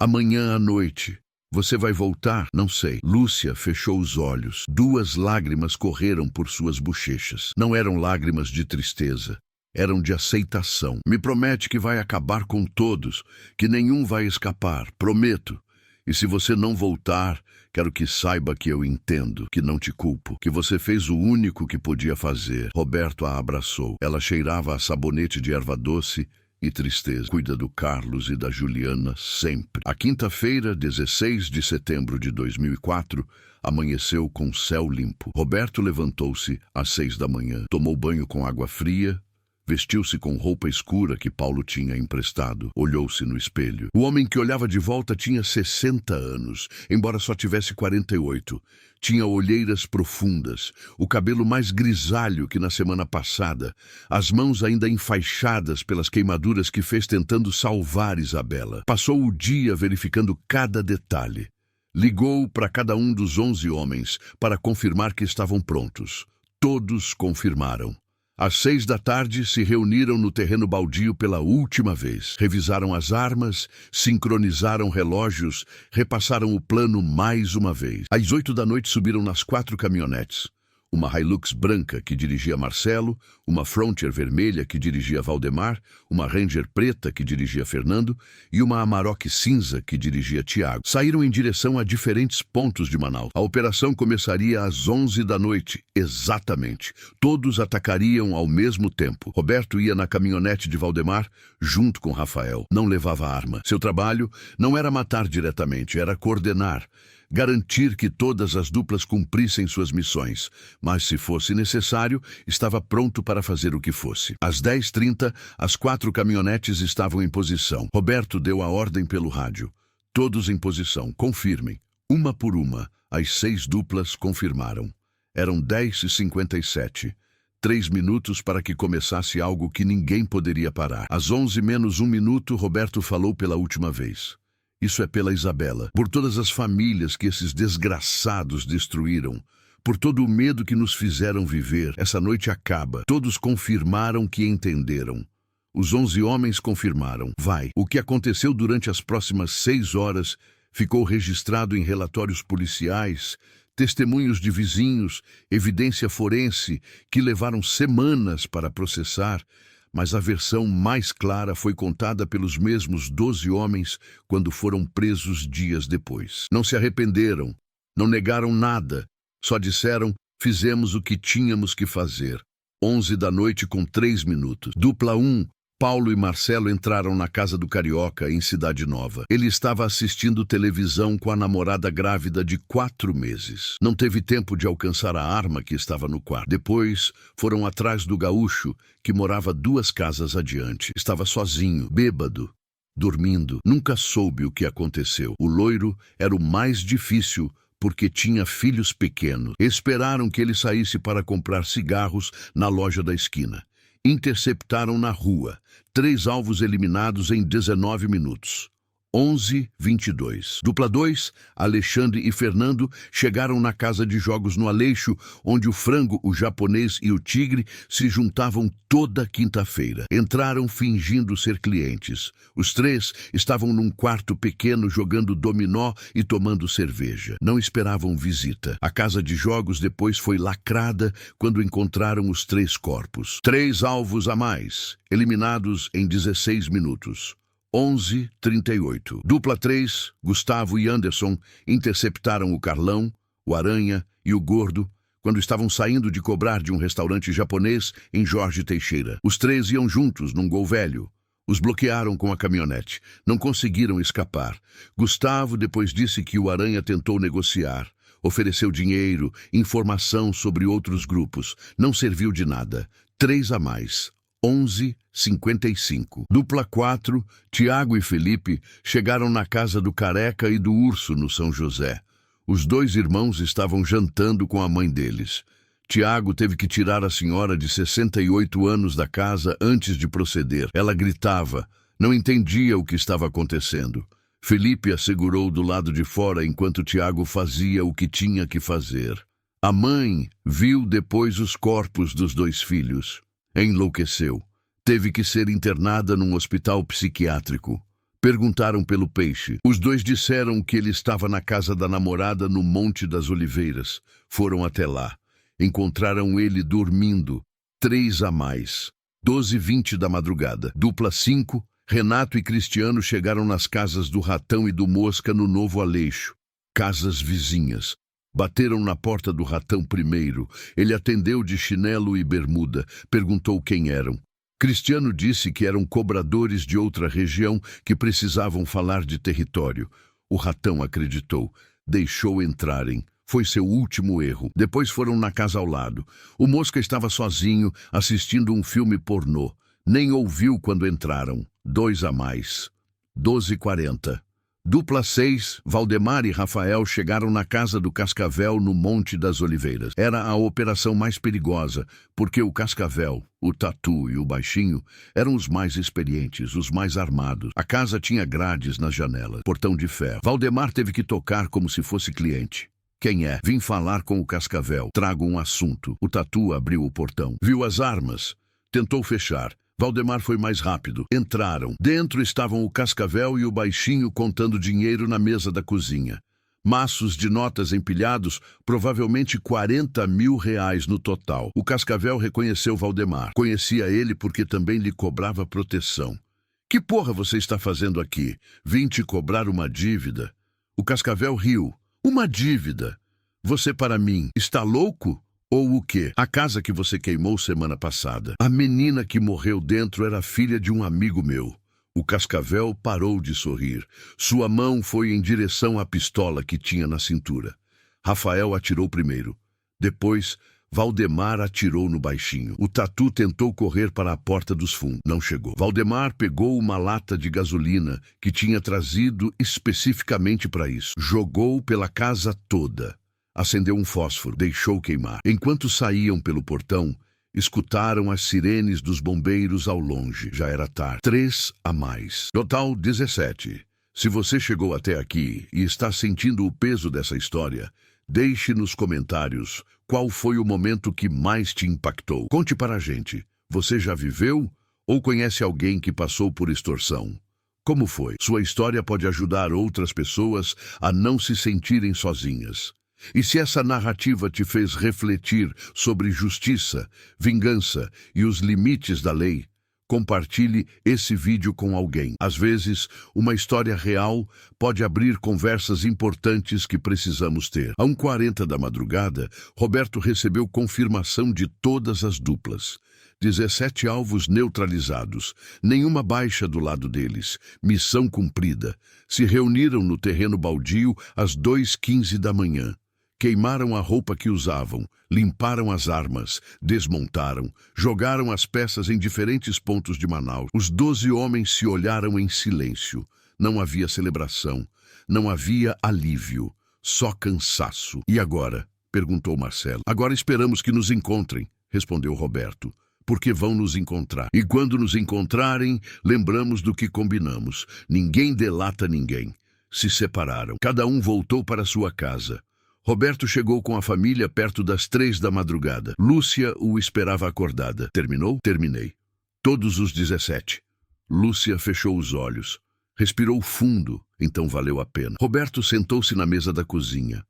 Amanhã à noite. Você vai voltar? Não sei. Lúcia fechou os olhos. 2 lágrimas correram por suas bochechas. Não eram lágrimas de tristeza. Eram de aceitação. Me promete que vai acabar com todos, que nenhum vai escapar. Prometo. E se você não voltar, quero que saiba que eu entendo, que não te culpo, que você fez o único que podia fazer. Roberto a abraçou. Ela cheirava a sabonete de erva doce e tristeza. Cuida do Carlos e da Juliana sempre. A quinta-feira, 16 de setembro de 2004, amanheceu com céu limpo. Roberto levantou-se às 6 da manhã, tomou banho com água fria, vestiu-se com roupa escura que Paulo tinha emprestado. Olhou-se no espelho. O homem que olhava de volta tinha 60 anos, embora só tivesse 48. Tinha olheiras profundas, o cabelo mais grisalho que na semana passada, as mãos ainda enfaixadas pelas queimaduras que fez tentando salvar Isabela. Passou o dia verificando cada detalhe. Ligou para cada um dos 11 homens para confirmar que estavam prontos. Todos confirmaram. Às 6 da tarde, se reuniram no terreno baldio pela última vez. Revisaram as armas, sincronizaram relógios, repassaram o plano mais uma vez. Às 8 da noite, subiram nas 4 caminhonetes. Uma Hilux branca que dirigia Marcelo, uma Frontier vermelha que dirigia Valdemar, uma Ranger preta que dirigia Fernando e uma Amarok cinza que dirigia Tiago. Saíram em direção a diferentes pontos de Manaus. A operação começaria às 11 da noite, exatamente. Todos atacariam ao mesmo tempo. Roberto ia na caminhonete de Valdemar junto com Rafael. Não levava arma. Seu trabalho não era matar diretamente, era coordenar. Garantir que todas as duplas cumprissem suas missões, mas se fosse necessário, estava pronto para fazer o que fosse. Às 10h30, as 4 caminhonetes estavam em posição. Roberto deu a ordem pelo rádio. Todos em posição, confirmem. Uma por uma, as 6 duplas confirmaram. Eram 10h57. 3 minutos para que começasse algo que ninguém poderia parar. Às 11 menos 1 minuto, Roberto falou pela última vez. Isso é pela Isabela, por todas as famílias que esses desgraçados destruíram, por todo o medo que nos fizeram viver. Essa noite acaba. Todos confirmaram que entenderam. Os 11 homens confirmaram. Vai. O que aconteceu durante as próximas 6 horas ficou registrado em relatórios policiais, testemunhos de vizinhos, evidência forense que levaram semanas para processar. Mas a versão mais clara foi contada pelos mesmos 12 homens quando foram presos dias depois. Não se arrependeram, não negaram nada, só disseram, fizemos o que tínhamos que fazer. 11 da noite com 3 minutos. Dupla 1, Paulo e Marcelo entraram na casa do Carioca, em Cidade Nova. Ele estava assistindo televisão com a namorada grávida de 4 meses. Não teve tempo de alcançar a arma que estava no quarto. Depois, foram atrás do gaúcho, que morava 2 casas adiante. Estava sozinho, bêbado, dormindo. Nunca soube o que aconteceu. O loiro era o mais difícil, porque tinha filhos pequenos. Esperaram que ele saísse para comprar cigarros na loja da esquina. Interceptaram na rua. 3 alvos eliminados em 19 minutos. 11h22. Dupla 2, Alexandre e Fernando chegaram na casa de jogos no Aleixo, onde o Frango, o Japonês e o Tigre se juntavam toda quinta-feira. Entraram fingindo ser clientes. Os 3 estavam num quarto pequeno jogando dominó e tomando cerveja. Não esperavam visita. A casa de jogos depois foi lacrada quando encontraram os 3 corpos. 3 alvos a mais, eliminados em 16 minutos. 11h38. Dupla 3, Gustavo e Anderson interceptaram o Carlão, o Aranha e o Gordo quando estavam saindo de cobrar de um restaurante japonês em Jorge Teixeira. Os 3 iam juntos num Gol velho. Os bloquearam com a caminhonete. Não conseguiram escapar. Gustavo depois disse que o Aranha tentou negociar. Ofereceu dinheiro, informação sobre outros grupos. Não serviu de nada. 3 a mais. 11h55. Dupla 4, Tiago e Felipe chegaram na casa do Careca e do Urso no São José. Os 2 irmãos estavam jantando com a mãe deles. Tiago teve que tirar a senhora de 68 anos da casa antes de proceder. Ela gritava, Não entendia o que estava acontecendo. Felipe a segurou do lado de fora enquanto Tiago fazia o que tinha que fazer. A mãe viu depois os corpos dos 2 filhos. Enlouqueceu. Teve que ser internada num hospital psiquiátrico. Perguntaram pelo Peixe. Os 2 disseram que ele estava na casa da namorada no Monte das Oliveiras. Foram até lá. Encontraram ele dormindo. 3 a mais. 12h20 da madrugada. Dupla 5. Renato e Cristiano chegaram nas casas do Ratão e do Mosca no Novo Aleixo. Casas vizinhas. Bateram na porta do Ratão primeiro. Ele atendeu de chinelo e bermuda. Perguntou quem eram. Cristiano disse que eram cobradores de outra região que precisavam falar de território. O Ratão acreditou. Deixou entrarem. Foi seu último erro. Depois foram na casa ao lado. O Mosca estava sozinho, assistindo um filme pornô. Nem ouviu quando entraram. 2 a mais. 12h40. Dupla 6, Valdemar e Rafael chegaram na casa do Cascavel no Monte das Oliveiras. Era a operação mais perigosa, porque o Cascavel, o Tatu e o Baixinho eram os mais experientes, os mais armados. A casa tinha grades nas janelas, portão de ferro. Valdemar teve que tocar como se fosse cliente. Quem é? Vim falar com o Cascavel. Trago um assunto. O Tatu abriu o portão. Viu as armas. Tentou fechar. Valdemar foi mais rápido. Entraram. Dentro estavam o Cascavel e o Baixinho contando dinheiro na mesa da cozinha. Maços de notas empilhados, provavelmente R$40.000 no total. O Cascavel reconheceu Valdemar. Conhecia ele porque também lhe cobrava proteção. Que porra você está fazendo aqui? Vim te cobrar uma dívida. O Cascavel riu. Uma dívida. Você para mim está louco? Ou o quê? A casa que você queimou semana passada. A menina que morreu dentro era filha de um amigo meu. O Cascavel parou de sorrir. Sua mão foi em direção à pistola que tinha na cintura. Rafael atirou primeiro. Depois, Valdemar atirou no Baixinho. O Tatu tentou correr para a porta dos fundos. Não chegou. Valdemar pegou uma lata de gasolina que tinha trazido especificamente para isso. Jogou pela casa toda. Acendeu um fósforo, deixou queimar. Enquanto saíam pelo portão, escutaram as sirenes dos bombeiros ao longe. Já era tarde. 3 a mais. Total 17. Se você chegou até aqui e está sentindo o peso dessa história, deixe nos comentários qual foi o momento que mais te impactou. Conte para a gente. Você já viveu ou conhece alguém que passou por extorsão? Como foi? Sua história pode ajudar outras pessoas a não se sentirem sozinhas. E se essa narrativa te fez refletir sobre justiça, vingança e os limites da lei, compartilhe esse vídeo com alguém. Às vezes, uma história real pode abrir conversas importantes que precisamos ter. À 1h40 da madrugada, Roberto recebeu confirmação de todas as duplas. 17 alvos neutralizados, nenhuma baixa do lado deles. Missão cumprida. Se reuniram no terreno baldio às 2h15 da manhã. Queimaram a roupa que usavam, limparam as armas, desmontaram, jogaram as peças em diferentes pontos de Manaus. Os 12 homens se olharam em silêncio. Não havia celebração, não havia alívio, só cansaço. E agora? Perguntou Marcelo. Agora esperamos que nos encontrem, respondeu Roberto. Porque vão nos encontrar. E quando nos encontrarem, lembramos do que combinamos. Ninguém delata ninguém. Se separaram. Cada um voltou para sua casa. Roberto chegou com a família perto das 3 da madrugada. Lúcia o esperava acordada. Terminou? Terminei. Todos os 17. Lúcia fechou os olhos. Respirou fundo, então valeu a pena. Roberto sentou-se na mesa da cozinha.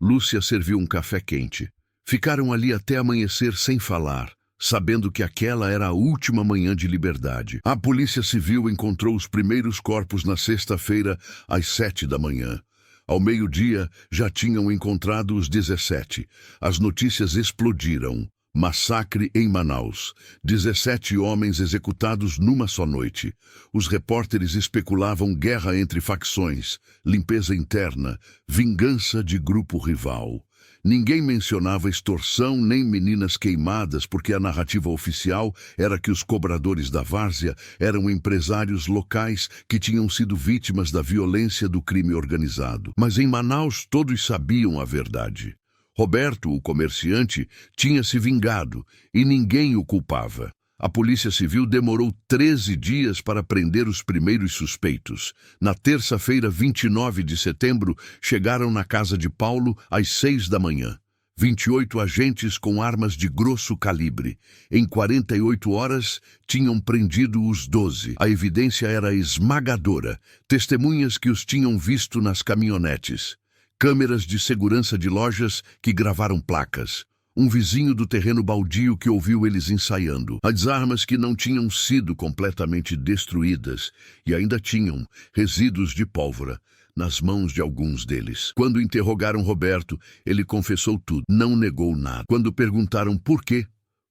Lúcia serviu um café quente. Ficaram ali até amanhecer sem falar, sabendo que aquela era a última manhã de liberdade. A Polícia Civil encontrou os primeiros corpos na sexta-feira, às 7 da manhã. Ao meio-dia, já tinham encontrado os 17. As notícias explodiram. Massacre em Manaus. 17 homens executados numa só noite. Os repórteres especulavam guerra entre facções, limpeza interna, vingança de grupo rival. Ninguém mencionava extorsão nem meninas queimadas, porque a narrativa oficial era que os cobradores da várzea eram empresários locais que tinham sido vítimas da violência do crime organizado. Mas em Manaus todos sabiam a verdade. Roberto, o comerciante, tinha se vingado e ninguém o culpava. A Polícia Civil demorou 13 dias para prender os primeiros suspeitos. Na terça-feira, 29 de setembro, chegaram na casa de Paulo às 6 da manhã. 28 agentes com armas de grosso calibre. Em 48 horas, tinham prendido os 12. A evidência era esmagadora. Testemunhas que os tinham visto nas caminhonetes. Câmeras de segurança de lojas que gravaram placas. Um vizinho do terreno baldio que ouviu eles ensaiando. As armas que não tinham sido completamente destruídas e ainda tinham resíduos de pólvora nas mãos de alguns deles. Quando interrogaram Roberto, ele confessou tudo, não negou nada. Quando perguntaram por quê,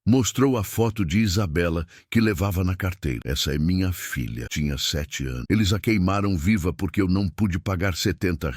mostrou a foto de Isabela que levava na carteira. Essa é minha filha, tinha 7 anos. Eles a queimaram viva porque eu não pude pagar R$ 70.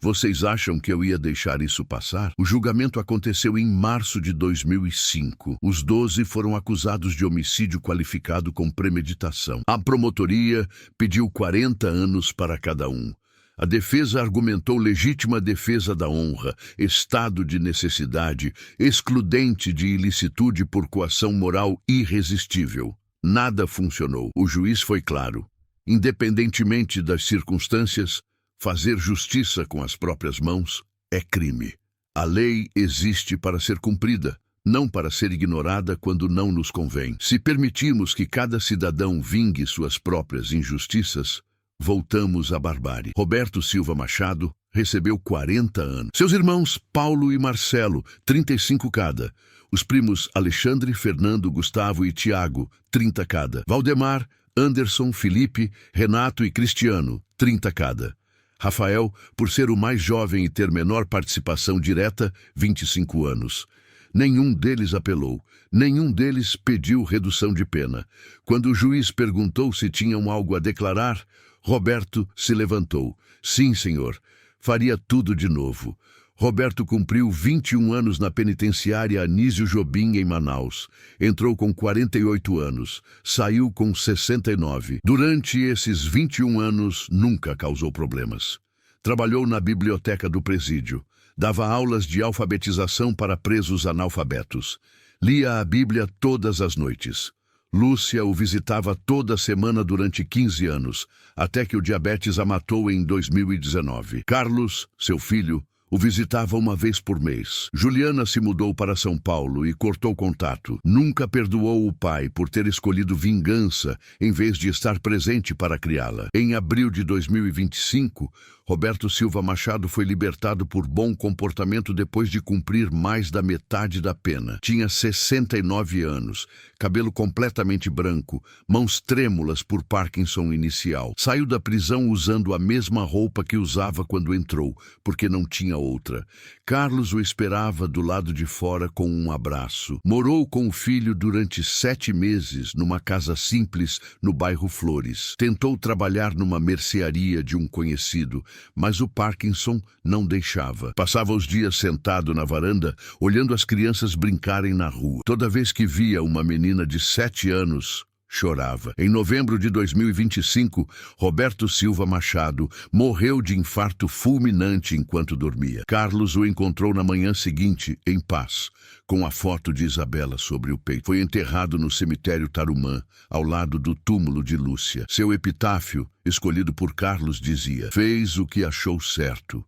Vocês acham que eu ia deixar isso passar? O julgamento aconteceu em março de 2005. Os 12 foram acusados de homicídio qualificado com premeditação. A promotoria pediu 40 anos para cada um. A defesa argumentou legítima defesa da honra, estado de necessidade, excludente de ilicitude por coação moral irresistível. Nada funcionou. O juiz foi claro. Independentemente das circunstâncias, fazer justiça com as próprias mãos é crime. A lei existe para ser cumprida, não para ser ignorada quando não nos convém. Se permitirmos que cada cidadão vingue suas próprias injustiças, voltamos à barbárie. Roberto Silva Machado recebeu 40 anos. Seus irmãos Paulo e Marcelo, 35 cada. Os primos Alexandre, Fernando, Gustavo e Tiago, 30 cada. Valdemar, Anderson, Felipe, Renato e Cristiano, 30 cada. Rafael, por ser o mais jovem e ter menor participação direta, 25 anos. Nenhum deles apelou, nenhum deles pediu redução de pena. Quando o juiz perguntou se tinham algo a declarar, Roberto se levantou. Sim, senhor, faria tudo de novo. Roberto cumpriu 21 anos na penitenciária Anísio Jobim, em Manaus. Entrou com 48 anos, saiu com 69. Durante esses 21 anos, nunca causou problemas. Trabalhou na biblioteca do presídio. Dava aulas de alfabetização para presos analfabetos. Lia a Bíblia todas as noites. Lúcia o visitava toda semana durante 15 anos, até que o diabetes a matou em 2019. Carlos, seu filho, o visitava uma vez por mês. Juliana se mudou para São Paulo e cortou contato. Nunca perdoou o pai por ter escolhido vingança em vez de estar presente para criá-la. Em abril de 2025, Roberto Silva Machado foi libertado por bom comportamento depois de cumprir mais da metade da pena. Tinha 69 anos, cabelo completamente branco, mãos trêmulas por Parkinson inicial. Saiu da prisão usando a mesma roupa que usava quando entrou, porque não tinha outra. Carlos o esperava do lado de fora com um abraço. Morou com o filho durante 7 meses numa casa simples no bairro Flores. Tentou trabalhar numa mercearia de um conhecido, mas o Parkinson não deixava. Passava os dias sentado na varanda, olhando as crianças brincarem na rua. Toda vez que via uma menina de 7 anos, chorava. Em novembro de 2025, Roberto Silva Machado morreu de infarto fulminante enquanto dormia. Carlos o encontrou na manhã seguinte, em paz, com a foto de Isabela sobre o peito. Foi enterrado no cemitério Tarumã, ao lado do túmulo de Lúcia. Seu epitáfio, escolhido por Carlos, dizia: fez o que achou certo,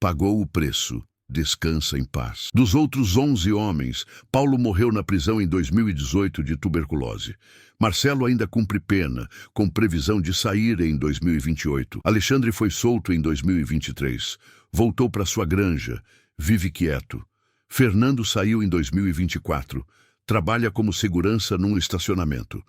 pagou o preço, descansa em paz. Dos outros 11 homens, Paulo morreu na prisão em 2018 de tuberculose. Marcelo ainda cumpre pena, com previsão de sair em 2028. Alexandre foi solto em 2023. Voltou para sua granja, vive quieto. Fernando saiu em 2024. Trabalha como segurança num estacionamento.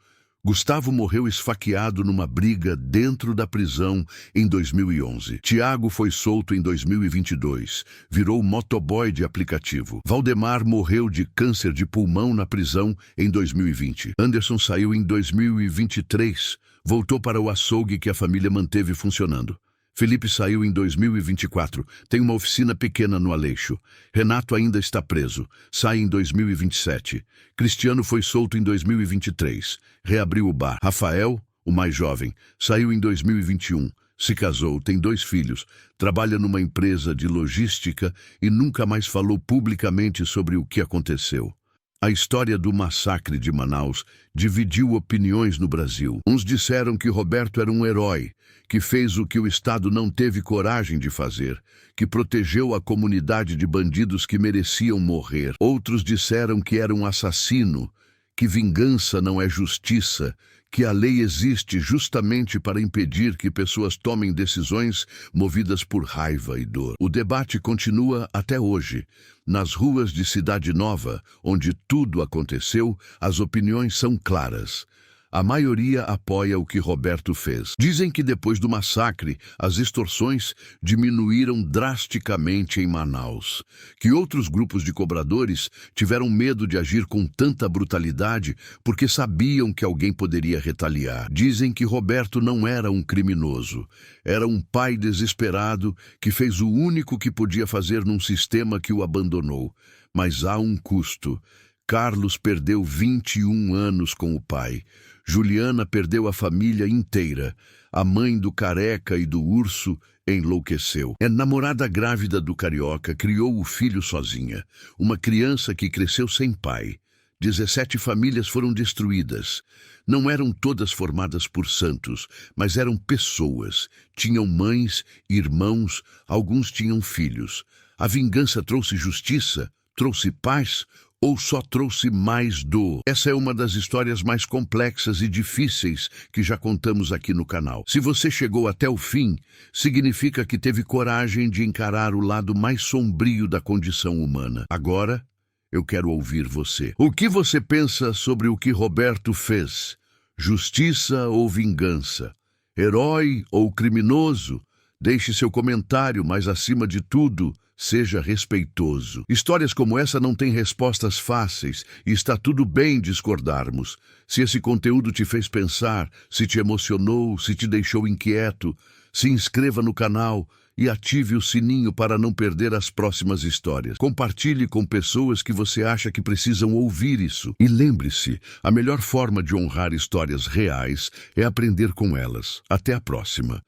Gustavo morreu esfaqueado numa briga dentro da prisão em 2011. Tiago foi solto em 2022. Virou motoboy de aplicativo. Valdemar morreu de câncer de pulmão na prisão em 2020. Anderson saiu em 2023. Voltou para o açougue que a família manteve funcionando. Felipe saiu em 2024, tem uma oficina pequena no Aleixo. Renato ainda está preso, sai em 2027. Cristiano foi solto em 2023, reabriu o bar. Rafael, o mais jovem, saiu em 2021, se casou, tem 2 filhos, trabalha numa empresa de logística e nunca mais falou publicamente sobre o que aconteceu. A história do massacre de Manaus dividiu opiniões no Brasil. Uns disseram que Roberto era um herói, que fez o que o Estado não teve coragem de fazer, que protegeu a comunidade de bandidos que mereciam morrer. Outros disseram que era um assassino, que vingança não é justiça, que a lei existe justamente para impedir que pessoas tomem decisões movidas por raiva e dor. O debate continua até hoje. Nas ruas de Cidade Nova, onde tudo aconteceu, as opiniões são claras. A maioria apoia o que Roberto fez. Dizem que depois do massacre, as extorsões diminuíram drasticamente em Manaus. Que outros grupos de cobradores tiveram medo de agir com tanta brutalidade porque sabiam que alguém poderia retaliar. Dizem que Roberto não era um criminoso. Era um pai desesperado que fez o único que podia fazer num sistema que o abandonou. Mas há um custo. Carlos perdeu 21 anos com o pai. Juliana perdeu a família inteira. A mãe do Careca e do Urso enlouqueceu. A namorada grávida do Carioca criou o filho sozinha. Uma criança que cresceu sem pai. 17 famílias foram destruídas. Não eram todas formadas por santos, mas eram pessoas. Tinham mães, irmãos, alguns tinham filhos. A vingança trouxe justiça? Trouxe paz? Ou só trouxe mais dor? Essa é uma das histórias mais complexas e difíceis que já contamos aqui no canal. Se você chegou até o fim, significa que teve coragem de encarar o lado mais sombrio da condição humana. Agora, eu quero ouvir você. O que você pensa sobre o que Roberto fez? Justiça ou vingança? Herói ou criminoso? Deixe seu comentário, mas acima de tudo, seja respeitoso. Histórias como essa não têm respostas fáceis e está tudo bem discordarmos. Se esse conteúdo te fez pensar, se te emocionou, se te deixou inquieto, se inscreva no canal e ative o sininho para não perder as próximas histórias. Compartilhe com pessoas que você acha que precisam ouvir isso. E lembre-se, a melhor forma de honrar histórias reais é aprender com elas. Até a próxima.